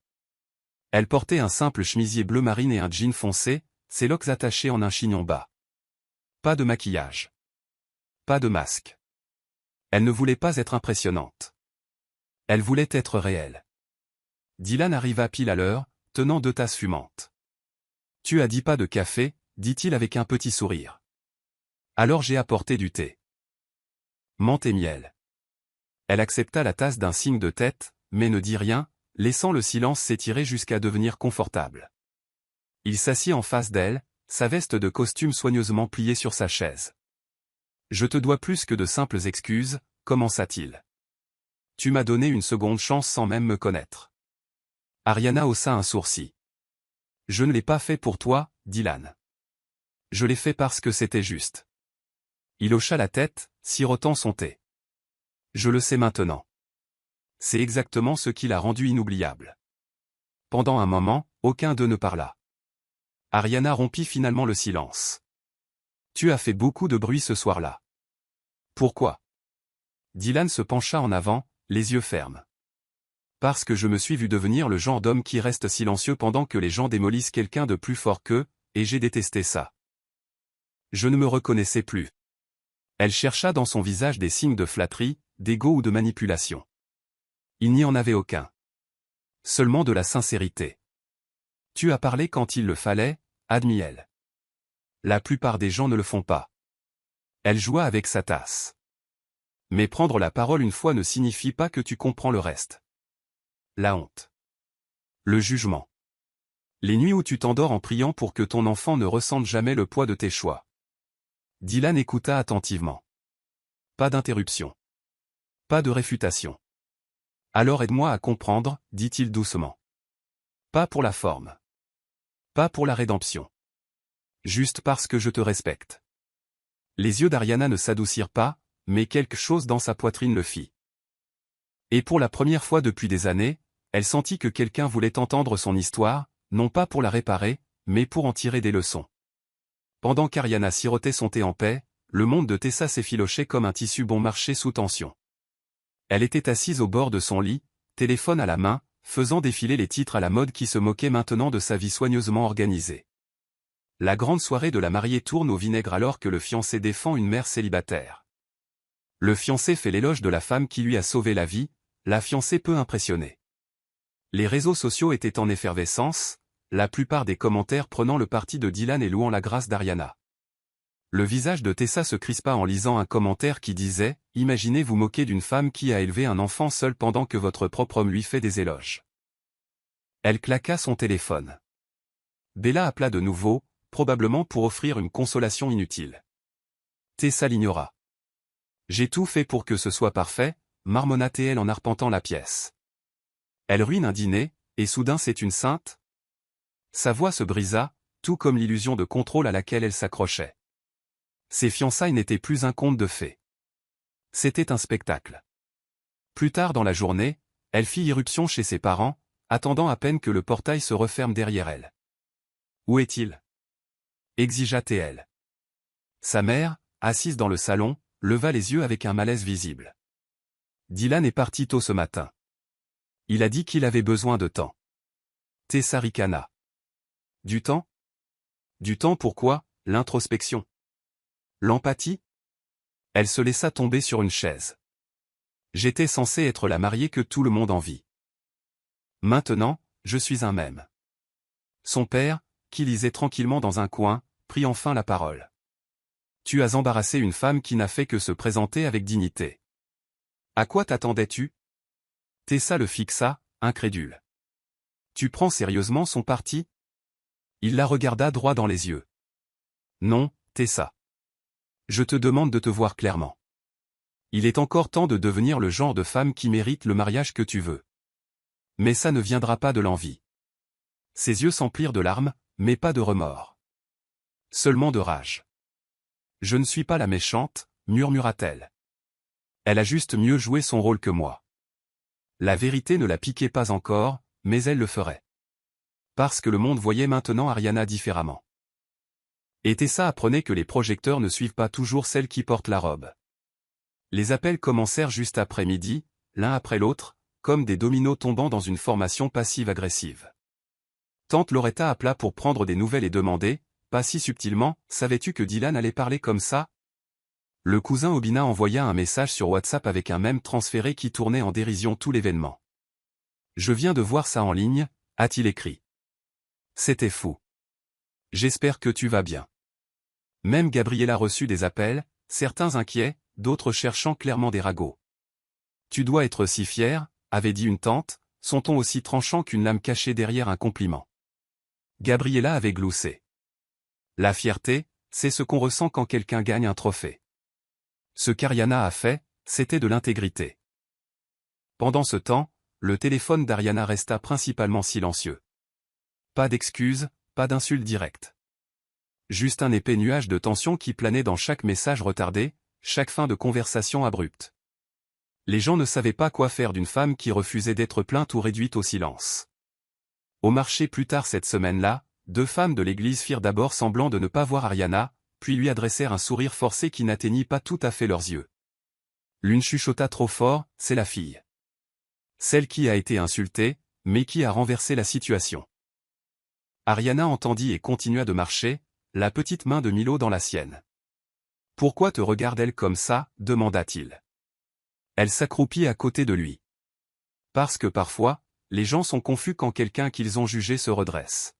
Elle portait un simple chemisier bleu marine et un jean foncé, ses locks attachés en un chignon bas. Pas de maquillage. Pas de masque. Elle ne voulait pas être impressionnante. Elle voulait être réelle. Dylan arriva pile à l'heure, tenant 2 tasses fumantes. « Tu as dit pas de café » dit-il avec un petit sourire. « Alors j'ai apporté du thé. Menthe et miel. » Elle accepta la tasse d'un signe de tête, mais ne dit rien, laissant le silence s'étirer jusqu'à devenir confortable. Il s'assit en face d'elle, sa veste de costume soigneusement pliée sur sa chaise. « Je te dois plus que de simples excuses » commença-t-il. Tu m'as donné une seconde chance sans même me connaître. Ariana haussa un sourcil. Je ne l'ai pas fait pour toi, Dylan. Je l'ai fait parce que c'était juste. Il hocha la tête, sirotant son thé. Je le sais maintenant. C'est exactement ce qui l'a rendu inoubliable. Pendant un moment, aucun d'eux ne parla. Ariana rompit finalement le silence. Tu as fait beaucoup de bruit ce soir-là. Pourquoi? Dylan se pencha en avant, les yeux fermes. Parce que je me suis vu devenir le genre d'homme qui reste silencieux pendant que les gens démolissent quelqu'un de plus fort qu'eux, et j'ai détesté ça. Je ne me reconnaissais plus. Elle chercha dans son visage des signes de flatterie, d'ego ou de manipulation. Il n'y en avait aucun. Seulement de la sincérité. Tu as parlé quand il le fallait, admit-elle. La plupart des gens ne le font pas. Elle joua avec sa tasse. Mais prendre la parole une fois ne signifie pas que tu comprends le reste. La honte. Le jugement. Les nuits où tu t'endors en priant pour que ton enfant ne ressente jamais le poids de tes choix. Dylan écouta attentivement. Pas d'interruption. Pas de réfutation. Alors aide-moi à comprendre, dit-il doucement. Pas pour la forme. Pas pour la rédemption. Juste parce que je te respecte. Les yeux d'Ariana ne s'adoucirent pas, mais quelque chose dans sa poitrine le fit. Et pour la première fois depuis des années, elle sentit que quelqu'un voulait entendre son histoire, non pas pour la réparer, mais pour en tirer des leçons. Pendant qu'Ariana sirotait son thé en paix, le monde de Tessa s'effilochait comme un tissu bon marché sous tension. Elle était assise au bord de son lit, téléphone à la main, faisant défiler les titres à la mode qui se moquaient maintenant de sa vie soigneusement organisée. La grande soirée de la mariée tourne au vinaigre alors que le fiancé défend une mère célibataire. Le fiancé fait l'éloge de la femme qui lui a sauvé la vie, la fiancée peu impressionnée. Les réseaux sociaux étaient en effervescence, la plupart des commentaires prenant le parti de Dylan et louant la grâce d'Ariana. Le visage de Tessa se crispa en lisant un commentaire qui disait « Imaginez vous moquer d'une femme qui a élevé un enfant seul pendant que votre propre homme lui fait des éloges. » Elle claqua son téléphone. Bella appela de nouveau, probablement pour offrir une consolation inutile. Tessa l'ignora. « J'ai tout fait pour que ce soit parfait », marmonna-t-elle en arpentant la pièce. Elle ruine un dîner, et soudain c'est une sainte? Sa voix se brisa, tout comme l'illusion de contrôle à laquelle elle s'accrochait. Ses fiançailles n'étaient plus un conte de fées. C'était un spectacle. Plus tard dans la journée, elle fit irruption chez ses parents, attendant à peine que le portail se referme derrière elle. « Où est-il » exigea-t-elle. Sa mère, assise dans le salon, leva les yeux avec un malaise visible. Dylan est parti tôt ce matin. Il a dit qu'il avait besoin de temps. Tessa ricana. Du temps? Du temps pourquoi? L'introspection. L'empathie? Elle se laissa tomber sur une chaise. J'étais censée être la mariée que tout le monde envie. Maintenant, je suis un mème. Son père, qui lisait tranquillement dans un coin, prit enfin la parole. Tu as embarrassé une femme qui n'a fait que se présenter avec dignité. À quoi t'attendais-tu? Tessa le fixa, incrédule. Tu prends sérieusement son parti? Il la regarda droit dans les yeux. Non, Tessa. Je te demande de te voir clairement. Il est encore temps de devenir le genre de femme qui mérite le mariage que tu veux. Mais ça ne viendra pas de l'envie. Ses yeux s'emplirent de larmes, mais pas de remords. Seulement de rage. Je ne suis pas la méchante, murmura-t-elle. Elle a juste mieux joué son rôle que moi. La vérité ne la piquait pas encore, mais elle le ferait. Parce que le monde voyait maintenant Ariana différemment. Et Tessa apprenait que les projecteurs ne suivent pas toujours celle qui porte la robe. Les appels commencèrent juste après midi, l'un après l'autre, comme des dominos tombant dans une formation passive-agressive. Tante Loretta appela pour prendre des nouvelles et demander, pas si subtilement, savais-tu que Dylan allait parler comme ça? Le cousin Obina envoya un message sur WhatsApp avec un mème transféré qui tournait en dérision tout l'événement. Je viens de voir ça en ligne, a-t-il écrit. C'était fou. J'espère que tu vas bien. Même Gabriella reçut des appels, certains inquiets, d'autres cherchant clairement des ragots. Tu dois être si fier, avait dit une tante, son ton aussi tranchant qu'une lame cachée derrière un compliment. Gabriella avait gloussé. La fierté, c'est ce qu'on ressent quand quelqu'un gagne un trophée. Ce qu'Ariana a fait, c'était de l'intégrité. Pendant ce temps, le téléphone d'Ariana resta principalement silencieux. Pas d'excuses, pas d'insultes directes. Juste un épais nuage de tension qui planait dans chaque message retardé, chaque fin de conversation abrupte. Les gens ne savaient pas quoi faire d'une femme qui refusait d'être plainte ou réduite au silence. Au marché plus tard cette semaine-là, 2 femmes de l'église firent d'abord semblant de ne pas voir Ariana, puis lui adressèrent un sourire forcé qui n'atteignit pas tout à fait leurs yeux. L'une chuchota trop fort, c'est la fille. Celle qui a été insultée, mais qui a renversé la situation. Ariana entendit et continua de marcher, la petite main de Milo dans la sienne. « Pourquoi te regarde-t-elle comme ça » demanda-t-il. Elle s'accroupit à côté de lui. Parce que parfois, les gens sont confus quand quelqu'un qu'ils ont jugé se redresse.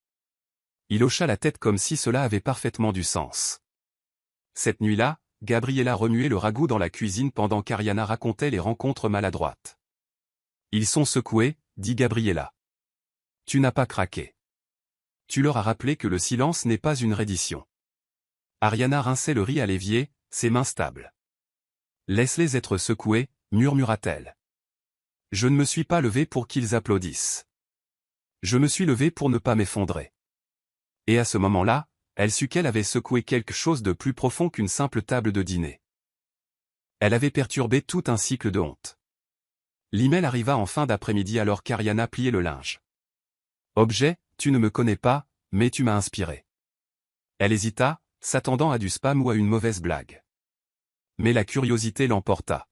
Il hocha la tête comme si cela avait parfaitement du sens. Cette nuit-là, Gabriela remuait le ragoût dans la cuisine pendant qu'Ariana racontait les rencontres maladroites. « Ils sont secoués » dit Gabriela. « Tu n'as pas craqué. Tu leur as rappelé que le silence n'est pas une reddition. » Ariana rinçait le riz à l'évier, ses mains stables. « Laisse-les être secoués » murmura-t-elle. « Je ne me suis pas levé pour qu'ils applaudissent. Je me suis levé pour ne pas m'effondrer. » Et à ce moment-là, elle sut qu'elle avait secoué quelque chose de plus profond qu'une simple table de dîner. Elle avait perturbé tout un cycle de honte. L'email arriva en fin d'après-midi alors qu'Ariana pliait le linge. Objet, tu ne me connais pas, mais tu m'as inspiré. Elle hésita, s'attendant à du spam ou à une mauvaise blague. Mais la curiosité l'emporta.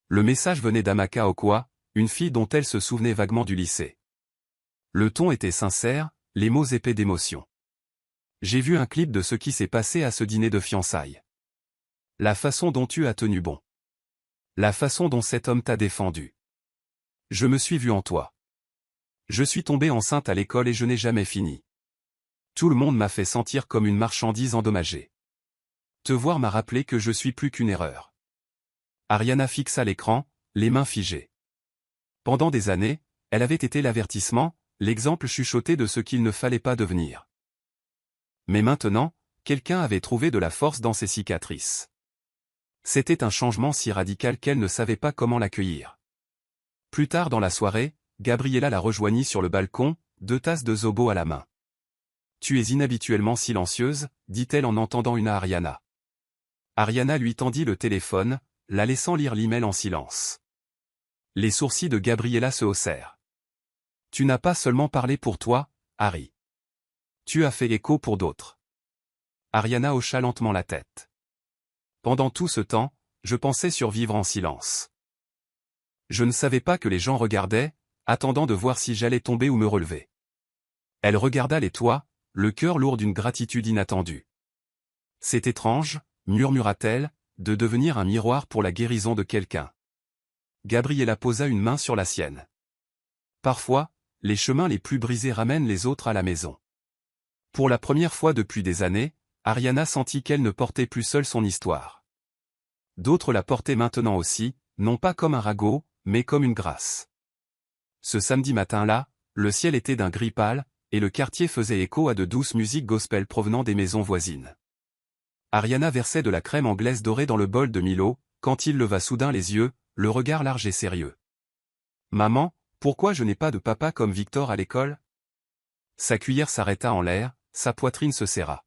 Le message venait d'Amaka Okwa, une fille dont elle se souvenait vaguement du lycée. Le ton était sincère, les mots épais d'émotion. J'ai vu un clip de ce qui s'est passé à ce dîner de fiançailles. La façon dont tu as tenu bon. La façon dont cet homme t'a défendu. Je me suis vu en toi. Je suis tombée enceinte à l'école et je n'ai jamais fini. Tout le monde m'a fait sentir comme une marchandise endommagée. Te voir m'a rappelé que je suis plus qu'une erreur. Ariana fixa l'écran, les mains figées. Pendant des années, elle avait été l'avertissement, l'exemple chuchoté de ce qu'il ne fallait pas devenir. Mais maintenant, quelqu'un avait trouvé de la force dans ses cicatrices. C'était un changement si radical qu'elle ne savait pas comment l'accueillir. Plus tard dans la soirée, Gabriela la rejoignit sur le balcon, 2 tasses de zobo à la main. « Tu es inhabituellement silencieuse » dit-elle en entendant une à Ariana. Ariana lui tendit le téléphone, la laissant lire l'email en silence. Les sourcils de Gabriela se haussèrent. « Tu n'as pas seulement parlé pour toi, Harry. Tu as fait écho pour d'autres. » Ariana hocha lentement la tête. Pendant tout ce temps, je pensais survivre en silence. Je ne savais pas que les gens regardaient, attendant de voir si j'allais tomber ou me relever. Elle regarda les toits, le cœur lourd d'une gratitude inattendue. C'est étrange, murmura-t-elle, de devenir un miroir pour la guérison de quelqu'un. Gabriela posa une main sur la sienne. Parfois, les chemins les plus brisés ramènent les autres à la maison. Pour la première fois depuis des années, Ariana sentit qu'elle ne portait plus seule son histoire. D'autres la portaient maintenant aussi, non pas comme un ragot, mais comme une grâce. Ce samedi matin-là, le ciel était d'un gris pâle, et le quartier faisait écho à de douces musiques gospel provenant des maisons voisines. Ariana versait de la crème anglaise dorée dans le bol de Milo, quand il leva soudain les yeux, le regard large et sérieux. « Maman, pourquoi je n'ai pas de papa comme Victor à l'école ?» Sa cuillère s'arrêta en l'air, sa poitrine se serra.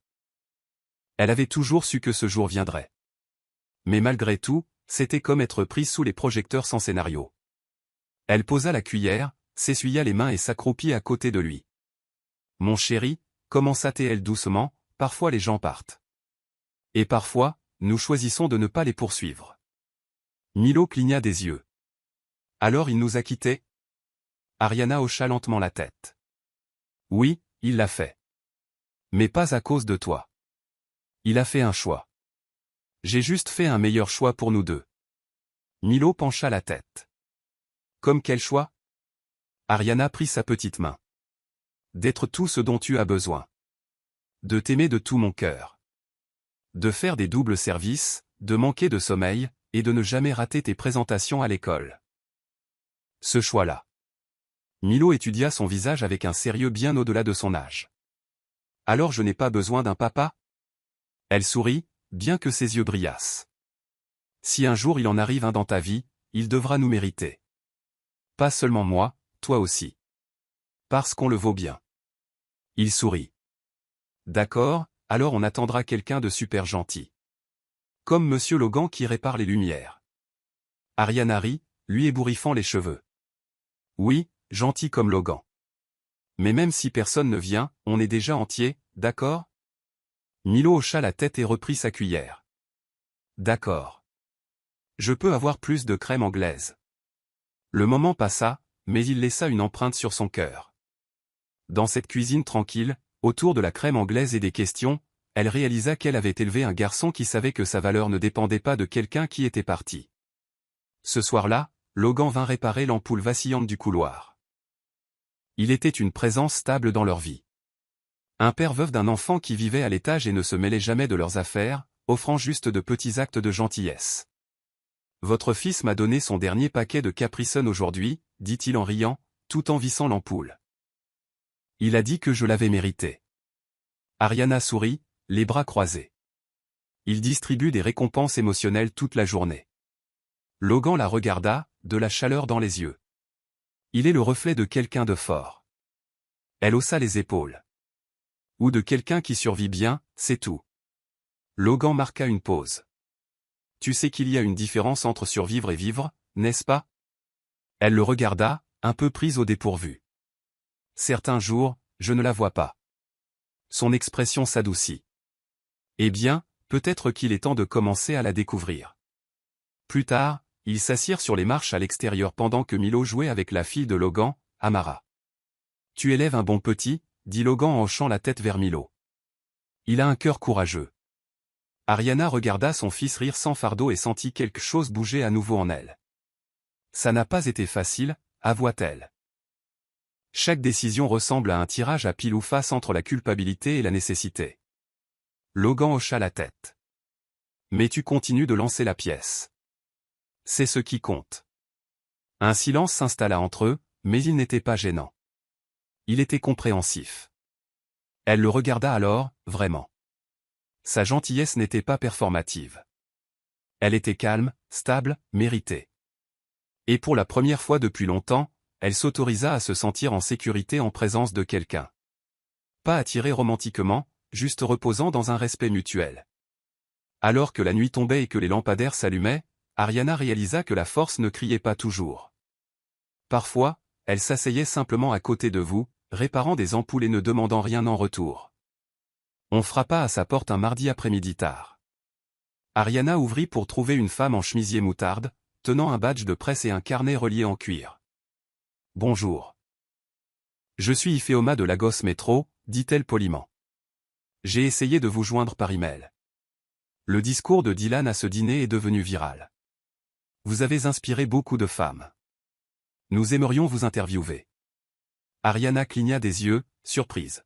Elle avait toujours su que ce jour viendrait. Mais malgré tout, c'était comme être prise sous les projecteurs sans scénario. Elle posa la cuillère, s'essuya les mains et s'accroupit à côté de lui. « Mon chéri » commença-t-elle doucement, « parfois les gens partent. Et parfois, nous choisissons de ne pas les poursuivre. » Milo cligna des yeux. « Alors il nous a quittés ?» Ariana hocha lentement la tête. « Oui, il l'a fait. Mais pas à cause de toi. Il a fait un choix. J'ai juste fait un meilleur choix pour nous deux. » Milo pencha la tête. « Comme quel choix ?» Ariana prit sa petite main. « D'être tout ce dont tu as besoin. De t'aimer de tout mon cœur. De faire des doubles services, de manquer de sommeil, et de ne jamais rater tes présentations à l'école. Ce choix-là. » Milo étudia son visage avec un sérieux bien au-delà de son âge. « Alors je n'ai pas besoin d'un papa ?» Elle sourit, bien que ses yeux brillassent. « Si un jour il en arrive un dans ta vie, il devra nous mériter. Pas seulement moi, toi aussi. Parce qu'on le vaut bien. Il sourit. D'accord, alors on attendra quelqu'un de super gentil. Comme Monsieur Logan qui répare les lumières. Ariana rit, lui ébouriffant les cheveux. Oui, gentil comme Logan. Mais même si personne ne vient, on est déjà entier, d'accord? Milo hocha la tête et reprit sa cuillère. D'accord. Je peux avoir plus de crème anglaise. Le moment passa, mais il laissa une empreinte sur son cœur. Dans cette cuisine tranquille, autour de la crème anglaise et des questions, elle réalisa qu'elle avait élevé un garçon qui savait que sa valeur ne dépendait pas de quelqu'un qui était parti. Ce soir-là, Logan vint réparer l'ampoule vacillante du couloir. Il était une présence stable dans leur vie. Un père veuf d'un enfant qui vivait à l'étage et ne se mêlait jamais de leurs affaires, offrant juste de petits actes de gentillesse. Votre fils m'a donné son dernier paquet de Capri Sun aujourd'hui, dit-il en riant, tout en vissant l'ampoule. Il a dit que je l'avais mérité. Ariana sourit, les bras croisés. Il distribue des récompenses émotionnelles toute la journée. Logan la regarda, de la chaleur dans les yeux. Il est le reflet de quelqu'un de fort. Elle haussa les épaules. Ou de quelqu'un qui survit bien, c'est tout. Logan marqua une pause. Tu sais qu'il y a une différence entre survivre et vivre, n'est-ce pas? Elle le regarda, un peu prise au dépourvu. Certains jours, je ne la vois pas. Son expression s'adoucit. Eh bien, peut-être qu'il est temps de commencer à la découvrir. Plus tard, ils s'assirent sur les marches à l'extérieur pendant que Milo jouait avec la fille de Logan, Amara. Tu élèves un bon petit, dit Logan en hochant la tête vers Milo. Il a un cœur courageux. Ariana regarda son fils rire sans fardeau et sentit quelque chose bouger à nouveau en elle. Ça n'a pas été facile, avoua-t-elle. Chaque décision ressemble à un tirage à pile ou face entre la culpabilité et la nécessité. Logan hocha la tête. Mais tu continues de lancer la pièce. C'est ce qui compte. Un silence s'installa entre eux, mais il n'était pas gênant. Il était compréhensif. Elle le regarda alors, vraiment. Sa gentillesse n'était pas performative. Elle était calme, stable, méritée. Et pour la première fois depuis longtemps, elle s'autorisa à se sentir en sécurité en présence de quelqu'un. Pas attirée romantiquement, juste reposant dans un respect mutuel. Alors que la nuit tombait et que les lampadaires s'allumaient, Ariana réalisa que la force ne criait pas toujours. Parfois, elle s'asseyait simplement à côté de vous, réparant des ampoules et ne demandant rien en retour. On frappa à sa porte un mardi après-midi tard. Ariana ouvrit pour trouver une femme en chemisier moutarde, tenant un badge de presse et un carnet relié en cuir. « Bonjour. Je suis Ifeoma de Lagos Metro, dit-elle poliment. J'ai essayé de vous joindre par email. Le discours de Dylan à ce dîner est devenu viral. Vous avez inspiré beaucoup de femmes. Nous aimerions vous interviewer. » Ariana cligna des yeux, surprise.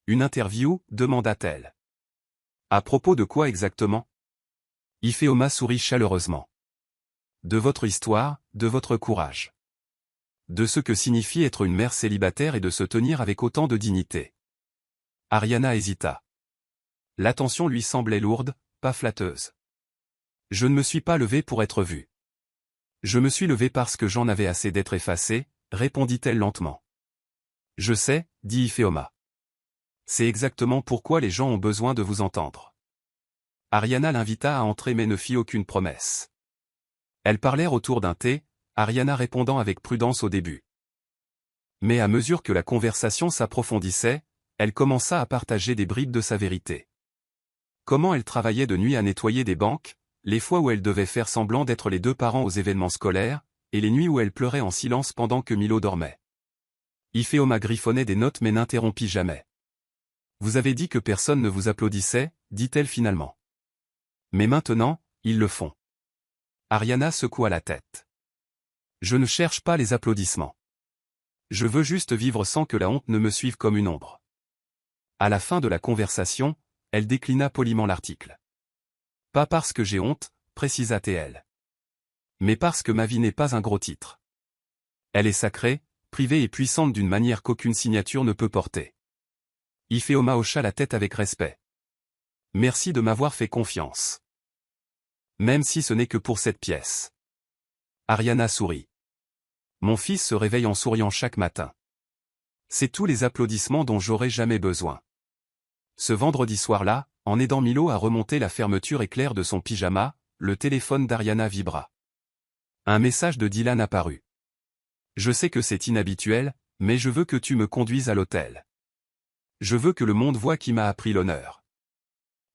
Une interview, demanda-t-elle. À propos de quoi exactement? Ifeoma sourit chaleureusement. De votre histoire, de votre courage. De ce que signifie être une mère célibataire et de se tenir avec autant de dignité. Ariana hésita. L'attention lui semblait lourde, pas flatteuse. Je ne me suis pas levée pour être vue. Je me suis levée parce que j'en avais assez d'être effacée, répondit-elle lentement. Je sais, dit Ifeoma. C'est exactement pourquoi les gens ont besoin de vous entendre. Ariana l'invita à entrer mais ne fit aucune promesse. Elles parlèrent autour d'un thé, Ariana répondant avec prudence au début. Mais à mesure que la conversation s'approfondissait, elle commença à partager des bribes de sa vérité. Comment elle travaillait de nuit à nettoyer des banques, les fois où elle devait faire semblant d'être les deux parents aux événements scolaires, et les nuits où elle pleurait en silence pendant que Milo dormait. Ifeoma griffonnait des notes mais n'interrompit jamais. Vous avez dit que personne ne vous applaudissait, dit-elle finalement. Mais maintenant, ils le font. Ariana secoua la tête. Je ne cherche pas les applaudissements. Je veux juste vivre sans que la honte ne me suive comme une ombre. À la fin de la conversation, elle déclina poliment l'article. Pas parce que j'ai honte, précisa-t-elle. Mais parce que ma vie n'est pas un gros titre. Elle est sacrée, privée et puissante d'une manière qu'aucune signature ne peut porter. Ifeoma hocha la tête avec respect. Merci de m'avoir fait confiance. Même si ce n'est que pour cette pièce. Ariana sourit. Mon fils se réveille en souriant chaque matin. C'est tous les applaudissements dont j'aurais jamais besoin. Ce vendredi soir-là, en aidant Milo à remonter la fermeture éclair de son pyjama, le téléphone d'Ariana vibra. Un message de Dylan apparut. Je sais que c'est inhabituel, mais je veux que tu me conduises à l'hôtel. Je veux que le monde voie qui m'a appris l'honneur.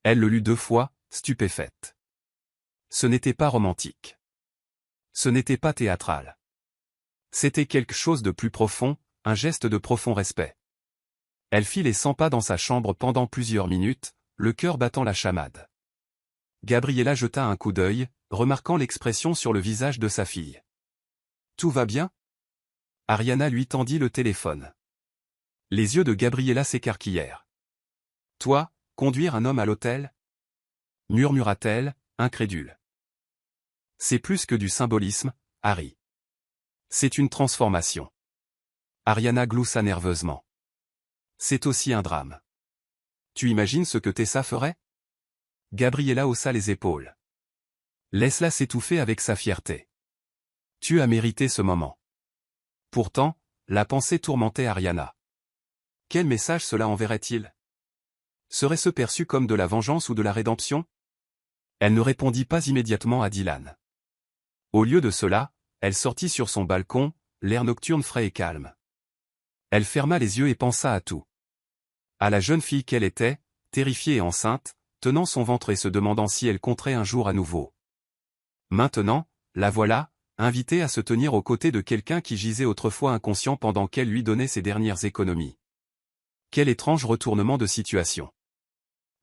Elle le lut 2 fois, stupéfaite. Ce n'était pas romantique. Ce n'était pas théâtral. C'était quelque chose de plus profond, un geste de profond respect. Elle fit les 100 pas dans sa chambre pendant plusieurs minutes, le cœur battant la chamade. Gabriella jeta un coup d'œil, remarquant l'expression sur le visage de sa fille. « Tout va bien ?» Ariana lui tendit le téléphone. Les yeux de Gabriella s'écarquillèrent. « Toi, conduire un homme à l'hôtel ?» murmura-t-elle, incrédule. « C'est plus que du symbolisme, Harry. C'est une transformation. » Ariana gloussa nerveusement. « C'est aussi un drame. Tu imagines ce que Tessa ferait ?» Gabriella haussa les épaules. Laisse-la s'étouffer avec sa fierté. Tu as mérité ce moment. Pourtant, la pensée tourmentait Ariana. Quel message cela enverrait-il? Serait-ce perçu comme de la vengeance ou de la rédemption? Elle ne répondit pas immédiatement à Dylan. Au lieu de cela, elle sortit sur son balcon, l'air nocturne frais et calme. Elle ferma les yeux et pensa à tout. À la jeune fille qu'elle était, terrifiée et enceinte, tenant son ventre et se demandant si elle compterait un jour à nouveau. Maintenant, la voilà, invitée à se tenir aux côtés de quelqu'un qui gisait autrefois inconscient pendant qu'elle lui donnait ses dernières économies. Quel étrange retournement de situation.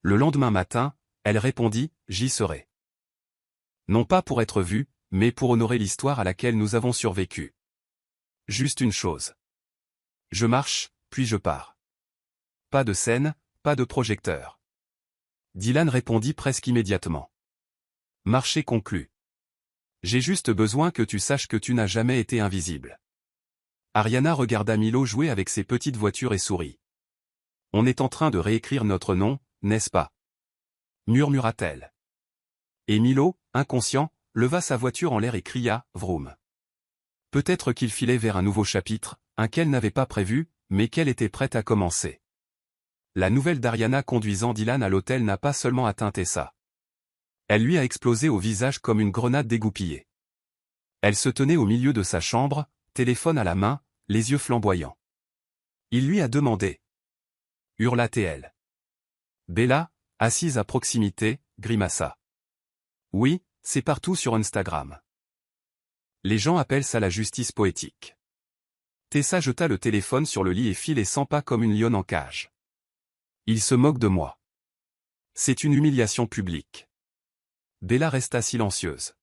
Le lendemain matin, elle répondit « J'y serai. » Non pas pour être vue, mais pour honorer l'histoire à laquelle nous avons survécu. Juste une chose. Je marche, puis je pars. Pas de scène, pas de projecteur. Dylan répondit presque immédiatement. Marché conclu. J'ai juste besoin que tu saches que tu n'as jamais été invisible. Ariana regarda Milo jouer avec ses petites voitures et sourit. On est en train de réécrire notre nom, n'est-ce pas? Murmura-t-elle. Et Milo, inconscient, leva sa voiture en l'air et cria « Vroom ». Peut-être qu'il filait vers un nouveau chapitre, un qu'elle n'avait pas prévu, mais qu'elle était prête à commencer. La nouvelle d'Ariana conduisant Dylan à l'hôtel n'a pas seulement atteint Tessa. Elle lui a explosé au visage comme une grenade dégoupillée. Elle se tenait au milieu de sa chambre, téléphone à la main, les yeux flamboyants. Il lui a demandé. Hurla-t-elle. Bella, assise à proximité, grimaça. Oui, c'est partout sur Instagram. Les gens appellent ça la justice poétique. Tessa jeta le téléphone sur le lit et fit les 100 pas comme une lionne en cage. Il se moque de moi. C'est une humiliation publique. Bella resta silencieuse.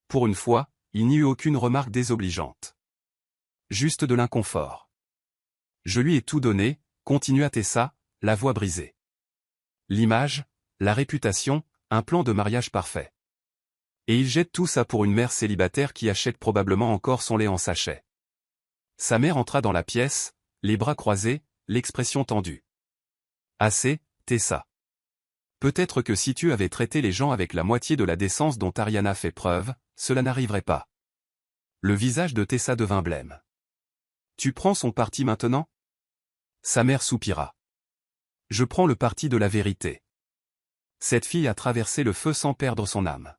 Pour une fois, il n'y eut aucune remarque désobligeante. Juste de l'inconfort. Je lui ai tout donné, continua Tessa, la voix brisée. L'image, la réputation, un plan de mariage parfait. Et il jette tout ça pour une mère célibataire qui achète probablement encore son lait en sachet. Sa mère entra dans la pièce, les bras croisés, l'expression tendue. Assez, Tessa. Peut-être que si tu avais traité les gens avec la moitié de la décence dont Ariana fait preuve, cela n'arriverait pas. Le visage de Tessa devint blême. Tu prends son parti maintenant? Sa mère soupira. Je prends le parti de la vérité. Cette fille a traversé le feu sans perdre son âme.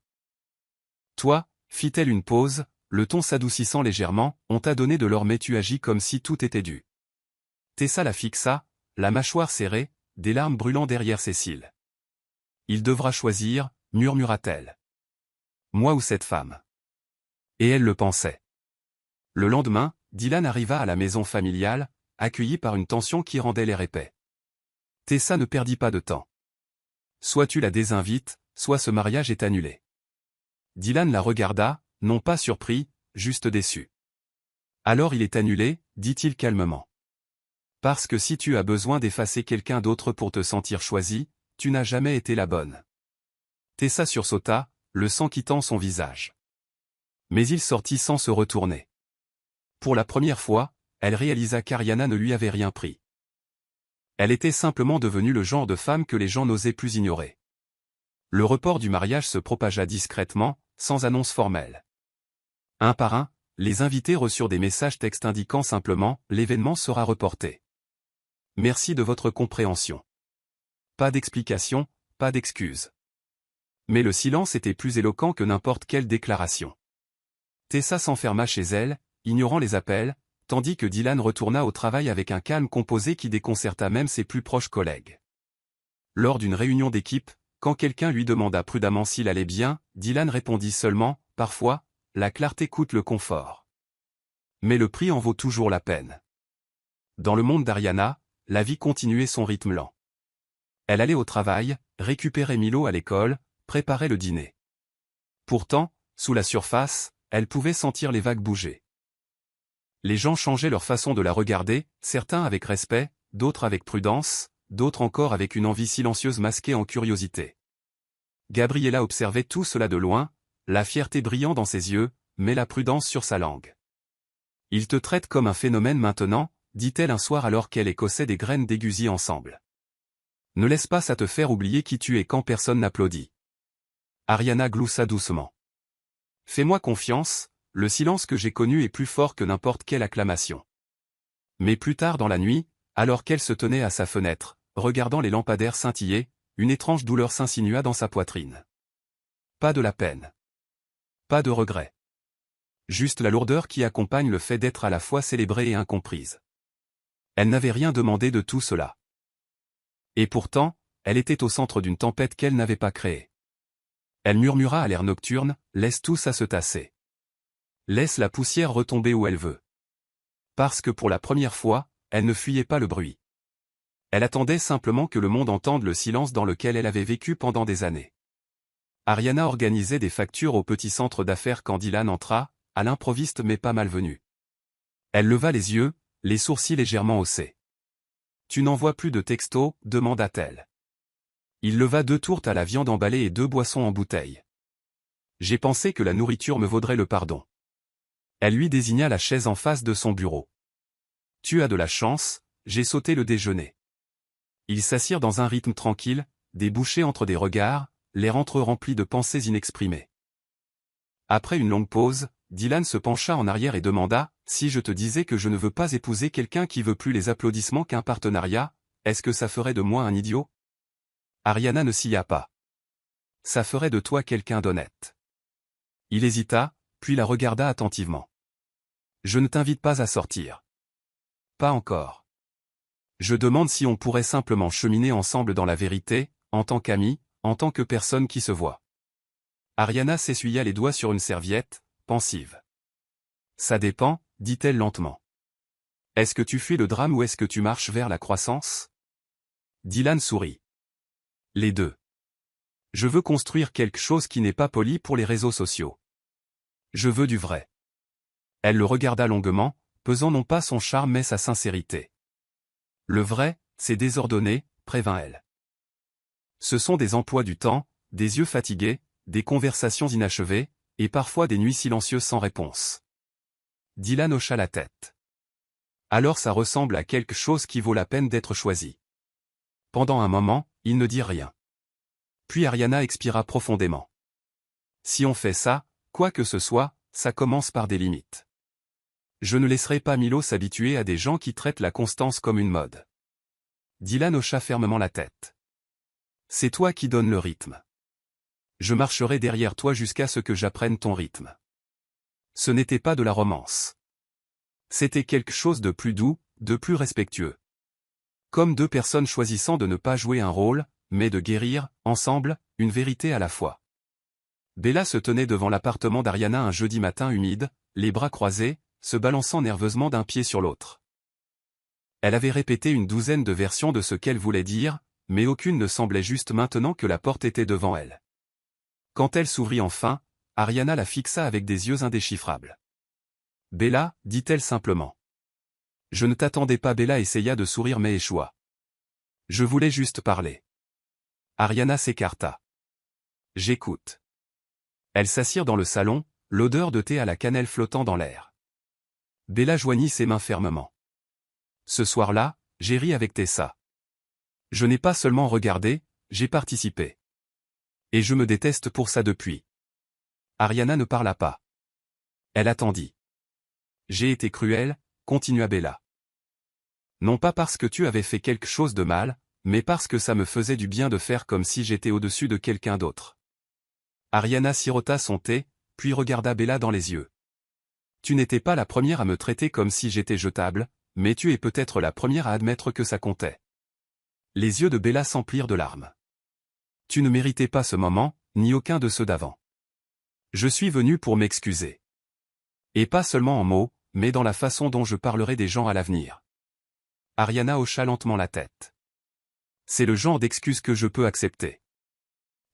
Toi, fit-elle une pause, le ton s'adoucissant légèrement, on t'a donné de l'or mais tu agis comme si tout était dû. Tessa la fixa, la mâchoire serrée, des larmes brûlant derrière ses cils. Il devra choisir, murmura-t-elle. Moi ou cette femme. Et elle le pensait. Le lendemain, Dylan arriva à la maison familiale, accueilli par une tension qui rendait l'air épais. Tessa ne perdit pas de temps. Soit tu la désinvites, soit ce mariage est annulé. Dylan la regarda, non pas surpris, juste déçu. Alors il est annulé, dit-il calmement. Parce que si tu as besoin d'effacer quelqu'un d'autre pour te sentir choisi, tu n'as jamais été la bonne. Tessa sursauta, le sang quittant son visage. Mais il sortit sans se retourner. Pour la première fois, elle réalisa qu'Ariana ne lui avait rien pris. Elle était simplement devenue le genre de femme que les gens n'osaient plus ignorer. Le report du mariage se propagea discrètement, sans annonce formelle. Un par un, les invités reçurent des messages textes indiquant simplement « L'événement sera reporté. Merci de votre compréhension. » Pas d'explication, pas d'excuse. Mais le silence était plus éloquent que n'importe quelle déclaration. Tessa s'enferma chez elle, ignorant les appels, tandis que Dylan retourna au travail avec un calme composé qui déconcerta même ses plus proches collègues. Lors d'une réunion d'équipe, quand quelqu'un lui demanda prudemment s'il allait bien, Dylan répondit seulement « Parfois, la clarté coûte le confort. Mais le prix en vaut toujours la peine. » Dans le monde d'Ariana, la vie continuait son rythme lent. Elle allait au travail, récupérait Milo à l'école, préparait le dîner. Pourtant, sous la surface, elle pouvait sentir les vagues bouger. Les gens changeaient leur façon de la regarder, certains avec respect, d'autres avec prudence, d'autres encore avec une envie silencieuse masquée en curiosité. Gabriella observait tout cela de loin, la fierté brillant dans ses yeux, mais la prudence sur sa langue. « Il te traite comme un phénomène maintenant », dit-elle un soir alors qu'elle écossait des graines d'aiguisie ensemble. « Ne laisse pas ça te faire oublier qui tu es quand personne n'applaudit. » Ariana gloussa doucement. « Fais-moi confiance, le silence que j'ai connu est plus fort que n'importe quelle acclamation. » Mais plus tard dans la nuit, alors qu'elle se tenait à sa fenêtre, regardant les lampadaires scintiller, une étrange douleur s'insinua dans sa poitrine. Pas de la peine. Pas de regret. Juste la lourdeur qui accompagne le fait d'être à la fois célébrée et incomprise. Elle n'avait rien demandé de tout cela. Et pourtant, elle était au centre d'une tempête qu'elle n'avait pas créée. Elle murmura à l'air nocturne, « Laisse tout ça se tasser. Laisse la poussière retomber où elle veut. » Parce que pour la première fois, elle ne fuyait pas le bruit. Elle attendait simplement que le monde entende le silence dans lequel elle avait vécu pendant des années. Ariana organisait des factures au petit centre d'affaires quand Dylan entra, à l'improviste mais pas malvenu. Elle leva les yeux, les sourcils légèrement haussés. « Tu n'envoies plus de textos ?» demanda-t-elle. Il leva 2 tourtes à la viande emballée et 2 boissons en bouteille. « J'ai pensé que la nourriture me vaudrait le pardon. » Elle lui désigna la chaise en face de son bureau. « Tu as de la chance, j'ai sauté le déjeuner. » Ils s'assirent dans un rythme tranquille, des bouchées entre des regards, l'air entre eux rempli de pensées inexprimées. Après une longue pause, Dylan se pencha en arrière et demanda, « Si je te disais que je ne veux pas épouser quelqu'un qui veut plus les applaudissements qu'un partenariat, est-ce que ça ferait de moi un idiot ?» Ariana ne sia pas. « Ça ferait de toi quelqu'un d'honnête. » Il hésita, puis la regarda attentivement. « Je ne t'invite pas à sortir. »« Pas encore. Je demande si on pourrait simplement cheminer ensemble dans la vérité, en tant qu'amis, en tant que personne qui se voit. » Ariana s'essuya les doigts sur une serviette, pensive. « Ça dépend, » dit-elle lentement. « Est-ce que tu fuis le drame ou est-ce que tu marches vers la croissance ?» Dylan sourit. « Les deux. Je veux construire quelque chose qui n'est pas poli pour les réseaux sociaux. Je veux du vrai. » Elle le regarda longuement, pesant non pas son charme mais sa sincérité. « Le vrai, c'est désordonné, » prévint-elle. « Ce sont des emplois du temps, des yeux fatigués, des conversations inachevées, et parfois des nuits silencieuses sans réponse. » Dylan hocha la tête. « Alors ça ressemble à quelque chose qui vaut la peine d'être choisi. » Pendant un moment, il ne dit rien. Puis Ariana expira profondément. « Si on fait ça, quoi que ce soit, ça commence par des limites. Je ne laisserai pas Milo s'habituer à des gens qui traitent la constance comme une mode. » Dylan hocha fermement la tête. « C'est toi qui donnes le rythme. Je marcherai derrière toi jusqu'à ce que j'apprenne ton rythme. » Ce n'était pas de la romance. C'était quelque chose de plus doux, de plus respectueux. Comme 2 personnes choisissant de ne pas jouer un rôle, mais de guérir, ensemble, une vérité à la fois. Bella se tenait devant l'appartement d'Ariana un jeudi matin humide, les bras croisés, se balançant nerveusement d'un pied sur l'autre. Elle avait répété une 12aine de versions de ce qu'elle voulait dire, mais aucune ne semblait juste maintenant que la porte était devant elle. Quand elle s'ouvrit enfin, Ariana la fixa avec des yeux indéchiffrables. « Bella, » dit-elle simplement. « Je ne t'attendais pas. » Bella essaya de sourire mais échoua. « Je voulais juste parler. » Ariana s'écarta. « J'écoute. » Elles s'assirent dans le salon, l'odeur de thé à la cannelle flottant dans l'air. Bella joignit ses mains fermement. « Ce soir-là, j'ai ri avec Tessa. Je n'ai pas seulement regardé, j'ai participé. Et je me déteste pour ça depuis. » Ariana ne parla pas. Elle attendit. j'ai été cruel, continua Bella. Non pas parce que tu avais fait quelque chose de mal, mais parce que ça me faisait du bien de faire comme si j'étais au-dessus de quelqu'un d'autre. Ariana sirota son thé, puis regarda Bella dans les yeux. Tu n'étais pas la première à me traiter comme si j'étais jetable, mais tu es peut-être la première à admettre que ça comptait. Les yeux de Bella s'emplirent de larmes. Tu ne méritais pas ce moment, ni aucun de ceux d'avant. Je suis venu pour m'excuser. Et pas seulement en mots, mais dans la façon dont je parlerai des gens à l'avenir. Ariana hocha lentement la tête. C'est le genre d'excuse que je peux accepter.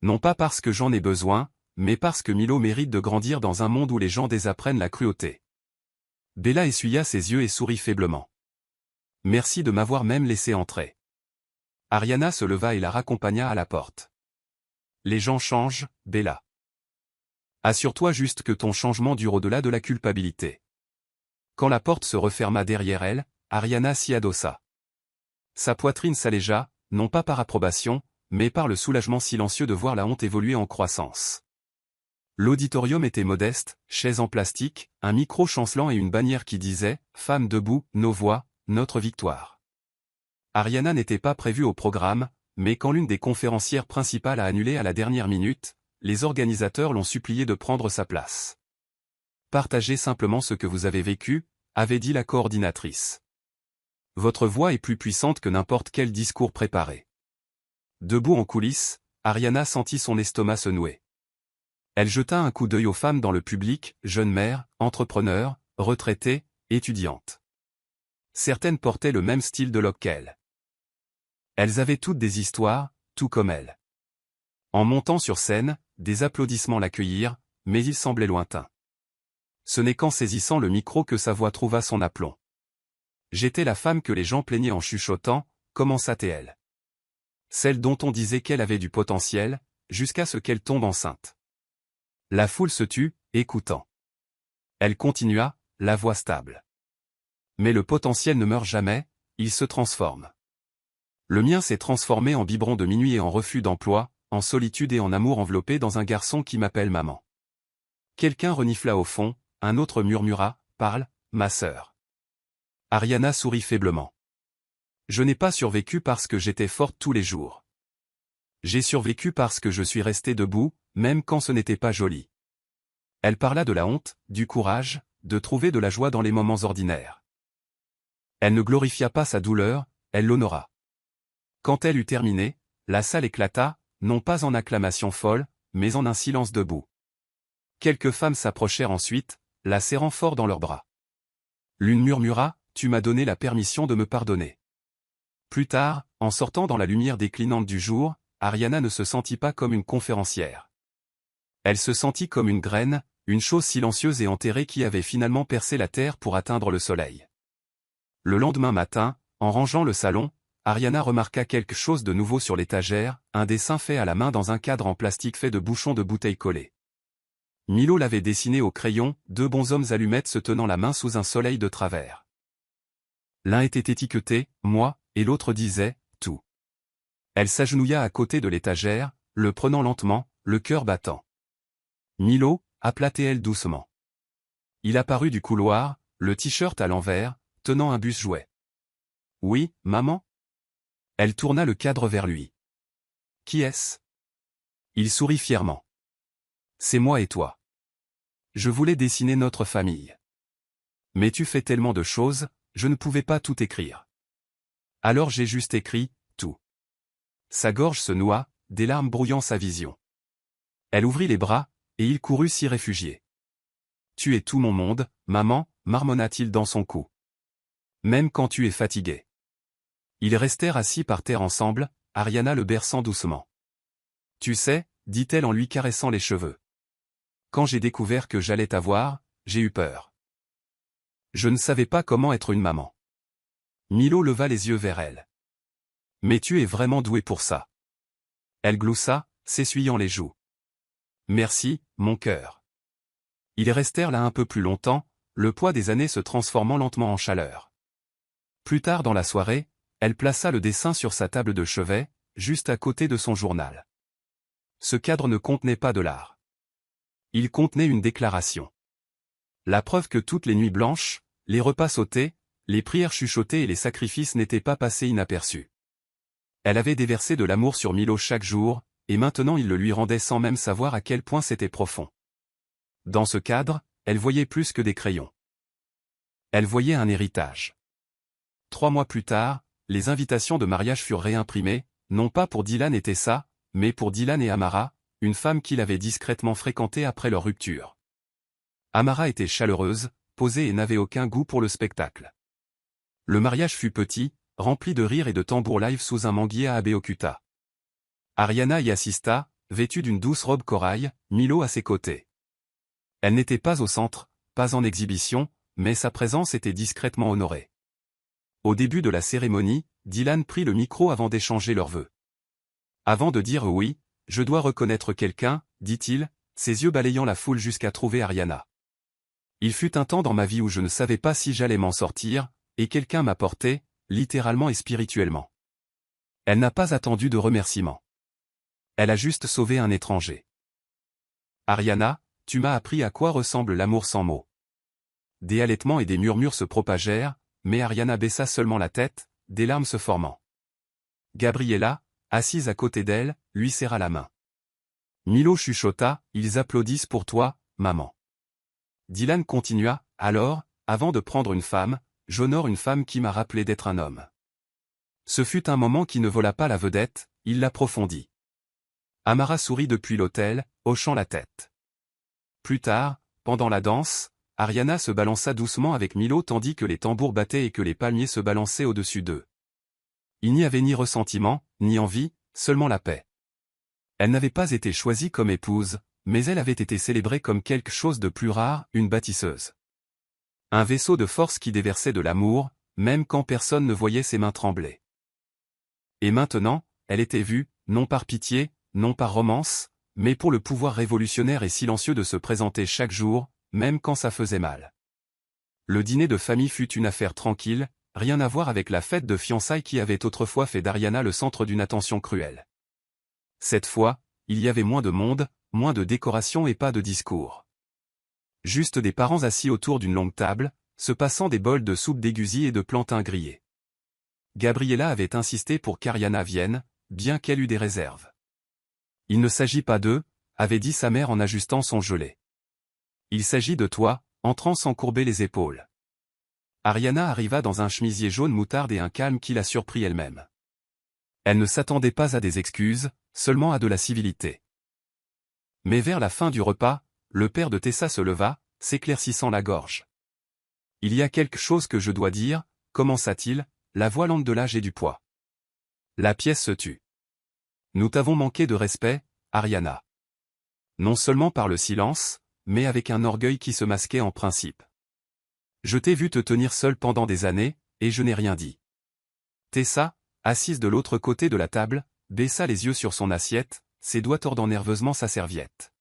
Non pas parce que j'en ai besoin, mais parce que Milo mérite de grandir dans un monde où les gens désapprennent la cruauté. Bella essuya ses yeux et sourit faiblement. Merci de m'avoir même laissé entrer. Ariana se leva et la raccompagna à la porte. Les gens changent, Bella. Assure-toi juste que ton changement dure au-delà de la culpabilité. Quand la porte se referma derrière elle, Ariana s'y adossa. Sa poitrine s'allégea, non pas par approbation, mais par le soulagement silencieux de voir la honte évoluer en croissance. L'auditorium était modeste, chaises en plastique, un micro chancelant et une bannière qui disait « Femmes debout, nos voix, notre victoire ». Ariana n'était pas prévue au programme, mais quand l'une des conférencières principales a annulé à la dernière minute, les organisateurs l'ont suppliée de prendre sa place. « Partagez simplement ce que vous avez vécu », avait dit la coordinatrice. Votre voix est plus puissante que n'importe quel discours préparé. Debout en coulisses, Ariana sentit son estomac se nouer. Elle jeta un coup d'œil aux femmes dans le public, jeunes mères, entrepreneurs, retraitées, étudiantes. Certaines portaient le même style de look qu'elle. Elles avaient toutes des histoires, tout comme elle. En montant sur scène, des applaudissements l'accueillirent, mais ils semblaient lointains. Ce n'est qu'en saisissant le micro que sa voix trouva son aplomb. J'étais la femme que les gens plaignaient en chuchotant, commença-t-elle. Celle dont on disait qu'elle avait du potentiel, jusqu'à ce qu'elle tombe enceinte. La foule se tut, écoutant. Elle continua, la voix stable. Mais le potentiel ne meurt jamais, il se transforme. Le mien s'est transformé en biberon de minuit et en refus d'emploi, en solitude et en amour enveloppé dans un garçon qui m'appelle maman. Quelqu'un renifla au fond, un autre murmura, parle, ma sœur. Ariana sourit faiblement. Je n'ai pas survécu parce que j'étais forte tous les jours. J'ai survécu parce que je suis restée debout, même quand ce n'était pas joli. Elle parla de la honte, du courage, de trouver de la joie dans les moments ordinaires. Elle ne glorifia pas sa douleur, elle l'honora. Quand elle eut terminé, la salle éclata, non pas en acclamations folles, mais en un silence debout. Quelques femmes s'approchèrent ensuite, la serrant fort dans leurs bras. L'une murmura, « Tu m'as donné la permission de me pardonner ». Plus tard, en sortant dans la lumière déclinante du jour, Ariana ne se sentit pas comme une conférencière. Elle se sentit comme une graine, une chose silencieuse et enterrée qui avait finalement percé la terre pour atteindre le soleil. Le lendemain matin, en rangeant le salon, Ariana remarqua quelque chose de nouveau sur l'étagère, un dessin fait à la main dans un cadre en plastique fait de bouchons de bouteilles collés. Milo l'avait dessiné au crayon, deux bonshommes allumettes se tenant la main sous un soleil de travers. L'un était étiqueté « Moi » et l'autre disait « Tout ». Elle s'agenouilla à côté de l'étagère, le prenant lentement, le cœur battant. « Milo » appela-t-elle doucement. Il apparut du couloir, le t-shirt à l'envers, tenant un bus jouet. « Oui, maman ?» Elle tourna le cadre vers lui. « Qui est-ce » Il sourit fièrement. « C'est moi et toi. Je voulais dessiner notre famille. Mais tu fais tellement de choses, je ne pouvais pas tout écrire. Alors j'ai juste écrit, tout. » Sa gorge se noua, des larmes brouillant sa vision. Elle ouvrit les bras, et il courut s'y réfugier. « Tu es tout mon monde, maman, marmonna-t-il dans son cou. Même quand tu es fatigué. » Ils restèrent assis par terre ensemble, Ariana le berçant doucement. « Tu sais, dit-elle en lui caressant les cheveux. Quand j'ai découvert que j'allais t'avoir, j'ai eu peur. Je ne savais pas comment être une maman. » Milo leva les yeux vers elle. « Mais tu es vraiment douée pour ça. » Elle gloussa, s'essuyant les joues. « Merci, mon cœur. » Ils restèrent là un peu plus longtemps, le poids des années se transformant lentement en chaleur. Plus tard dans la soirée, elle plaça le dessin sur sa table de chevet, juste à côté de son journal. Ce cadre ne contenait pas de l'art. Il contenait une déclaration. La preuve que toutes les nuits blanches, Les repas sautés, les prières chuchotées et les sacrifices n'étaient pas passés inaperçus. Elle avait déversé de l'amour sur Milo chaque jour, et maintenant il le lui rendait sans même savoir à quel point c'était profond. Dans ce cadre, elle voyait plus que des crayons. Elle voyait un héritage. 3 mois plus tard, les invitations de mariage furent réimprimées, non pas pour Dylan et Tessa, mais pour Dylan et Amara, une femme qu'il avait discrètement fréquentée après leur rupture. Amara était chaleureuse, posée et n'avait aucun goût pour le spectacle. Le mariage fut petit, rempli de rires et de tambours live sous un manguier à Abeokuta. Ariana y assista, vêtue d'une douce robe corail, Milo à ses côtés. Elle n'était pas au centre, pas en exhibition, mais sa présence était discrètement honorée. Au début de la cérémonie, Dylan prit le micro avant d'échanger leurs vœux. Avant de dire oui, je dois reconnaître quelqu'un, dit-il, ses yeux balayant la foule jusqu'à trouver Ariana. Il fut un temps dans ma vie où je ne savais pas si j'allais m'en sortir, et quelqu'un m'a porté, littéralement et spirituellement. Elle n'a pas attendu de remerciements. Elle a juste sauvé un étranger. Ariana, tu m'as appris à quoi ressemble l'amour sans mots. Des halètements et des murmures se propagèrent, mais Ariana baissa seulement la tête, des larmes se formant. Gabriella, assise à côté d'elle, lui serra la main. Milo chuchota, ils applaudissent pour toi, maman. Dylan continua, alors, avant de prendre une femme, j'honore une femme qui m'a rappelé d'être un homme. Ce fut un moment qui ne vola pas la vedette, il l'approfondit. Amara sourit depuis l'autel, hochant la tête. Plus tard, pendant la danse, Ariana se balança doucement avec Milo tandis que les tambours battaient et que les palmiers se balançaient au-dessus d'eux. Il n'y avait ni ressentiment, ni envie, seulement la paix. Elle n'avait pas été choisie comme épouse, mais elle avait été célébrée comme quelque chose de plus rare, une bâtisseuse. Un vaisseau de force qui déversait de l'amour, même quand personne ne voyait ses mains trembler. Et maintenant, elle était vue, non par pitié, non par romance, mais pour le pouvoir révolutionnaire et silencieux de se présenter chaque jour, même quand ça faisait mal. Le dîner de famille fut une affaire tranquille, rien à voir avec la fête de fiançailles qui avait autrefois fait d'Ariana le centre d'une attention cruelle. Cette fois, il y avait moins de monde, moins de décoration et pas de discours. Juste des parents assis autour d'une longue table, se passant des bols de soupe d'aiguilles et de plantains grillés. Gabriella avait insisté pour qu'Ariana vienne, bien qu'elle eût des réserves. Il ne s'agit pas d'eux, avait dit sa mère en ajustant son gilet. Il s'agit de toi, entrant sans courber les épaules. Ariana arriva dans un chemisier jaune moutarde et un calme qui la surprit elle-même. Elle ne s'attendait pas à des excuses, seulement à de la civilité. Mais vers la fin du repas, le père de Tessa se leva, s'éclaircissant la gorge. Il y a quelque chose que je dois dire, commença-t-il, la voix lente de l'âge et du poids. La pièce se tut. Nous t'avons manqué de respect, Ariana. Non seulement par le silence, mais avec un orgueil qui se masquait en principe. Je t'ai vu te tenir seule pendant des années, et je n'ai rien dit. Tessa, assise de l'autre côté de la table, baissa les yeux sur son assiette, ses doigts tordant nerveusement sa serviette.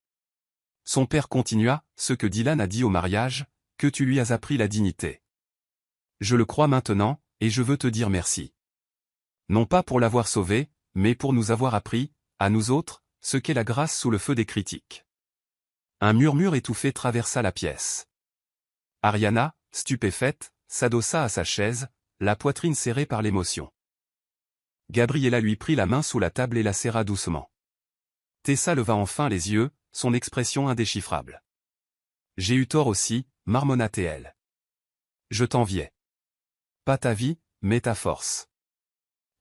Son père continua, ce que Dylan a dit au mariage, que tu lui as appris la dignité. Je le crois maintenant, et je veux te dire merci. Non pas pour l'avoir sauvé, mais pour nous avoir appris, à nous autres, ce qu'est la grâce sous le feu des critiques. Un murmure étouffé traversa la pièce. Ariana, stupéfaite, s'adossa à sa chaise, la poitrine serrée par l'émotion. Gabriella lui prit la main sous la table et la serra doucement. Tessa leva enfin les yeux, son expression indéchiffrable. J'ai eu tort aussi, marmonna-t-elle. Je t'enviais. Pas ta vie, mais ta force.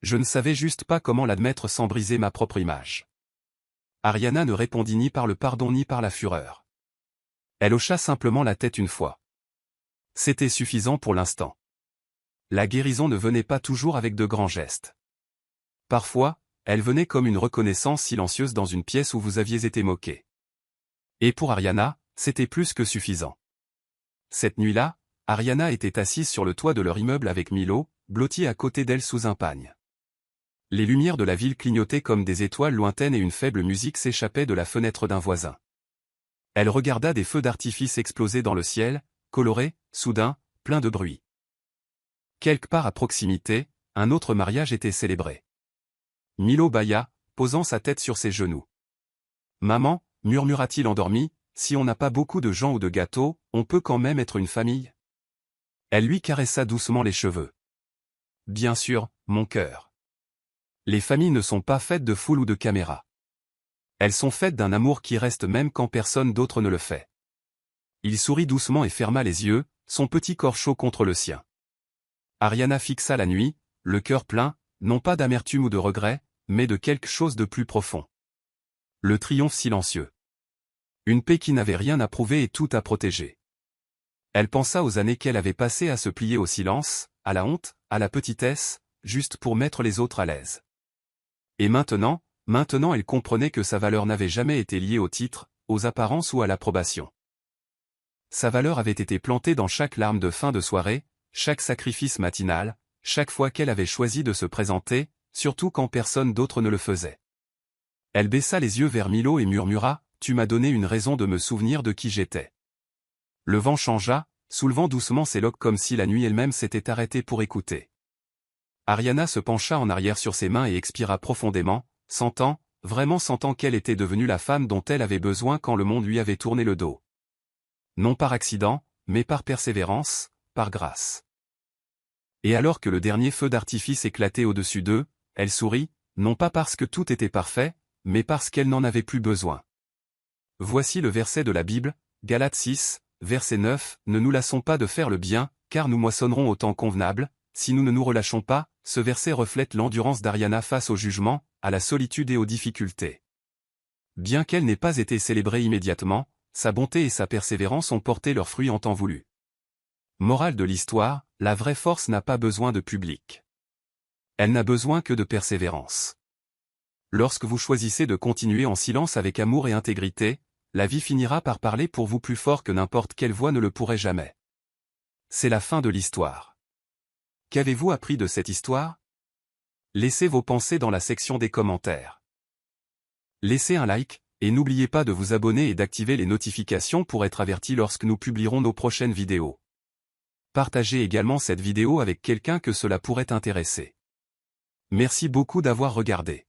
Je ne savais juste pas comment l'admettre sans briser ma propre image. Ariana ne répondit ni par le pardon ni par la fureur. Elle hocha simplement la tête une fois. C'était suffisant pour l'instant. La guérison ne venait pas toujours avec de grands gestes. Parfois, elle venait comme une reconnaissance silencieuse dans une pièce où vous aviez été moqué. Et pour Ariana, c'était plus que suffisant. Cette nuit-là, Ariana était assise sur le toit de leur immeuble avec Milo, blotti à côté d'elle sous un pagne. Les lumières de la ville clignotaient comme des étoiles lointaines et une faible musique s'échappait de la fenêtre d'un voisin. Elle regarda des feux d'artifice exploser dans le ciel, colorés, soudain, pleins de bruit. Quelque part à proximité, un autre mariage était célébré. Milo bâilla, posant sa tête sur ses genoux. « Maman » murmura-t-il endormi, « si on n'a pas beaucoup de gens ou de gâteaux, on peut quand même être une famille ?» Elle lui caressa doucement les cheveux. Bien sûr, mon cœur. Les familles ne sont pas faites de foule ou de caméra. Elles sont faites d'un amour qui reste même quand personne d'autre ne le fait. Il sourit doucement et ferma les yeux, son petit corps chaud contre le sien. Ariana fixa la nuit, le cœur plein, non pas d'amertume ou de regret, mais de quelque chose de plus profond. Le triomphe silencieux. Une paix qui n'avait rien à prouver et tout à protéger. Elle pensa aux années qu'elle avait passées à se plier au silence, à la honte, à la petitesse, juste pour mettre les autres à l'aise. Et maintenant elle comprenait que sa valeur n'avait jamais été liée au titre, aux apparences ou à l'approbation. Sa valeur avait été plantée dans chaque larme de fin de soirée, chaque sacrifice matinal, chaque fois qu'elle avait choisi de se présenter, surtout quand personne d'autre ne le faisait. Elle baissa les yeux vers Milo et murmura, « Tu m'as donné une raison de me souvenir de qui j'étais. » Le vent changea, soulevant doucement ses loques comme si la nuit elle-même s'était arrêtée pour écouter. Ariana se pencha en arrière sur ses mains et expira profondément, vraiment sentant qu'elle était devenue la femme dont elle avait besoin quand le monde lui avait tourné le dos. Non par accident, mais par persévérance, par grâce. Et alors que le dernier feu d'artifice éclatait au-dessus d'eux, elle sourit, non pas parce que tout était parfait, mais parce qu'elle n'en avait plus besoin. Voici le verset de la Bible, Galates 6, verset 9, « Ne nous lassons pas de faire le bien, car nous moissonnerons au temps convenable, si nous ne nous relâchons pas. » Ce verset reflète l'endurance d'Ariana face au jugement, à la solitude et aux difficultés. Bien qu'elle n'ait pas été célébrée immédiatement, sa bonté et sa persévérance ont porté leurs fruits en temps voulu. Morale de l'histoire, la vraie force n'a pas besoin de public. Elle n'a besoin que de persévérance. Lorsque vous choisissez de continuer en silence avec amour et intégrité, la vie finira par parler pour vous plus fort que n'importe quelle voix ne le pourrait jamais. C'est la fin de l'histoire. Qu'avez-vous appris de cette histoire? Laissez vos pensées dans la section des commentaires. Laissez un like, et n'oubliez pas de vous abonner et d'activer les notifications pour être averti lorsque nous publierons nos prochaines vidéos. Partagez également cette vidéo avec quelqu'un que cela pourrait intéresser. Merci beaucoup d'avoir regardé.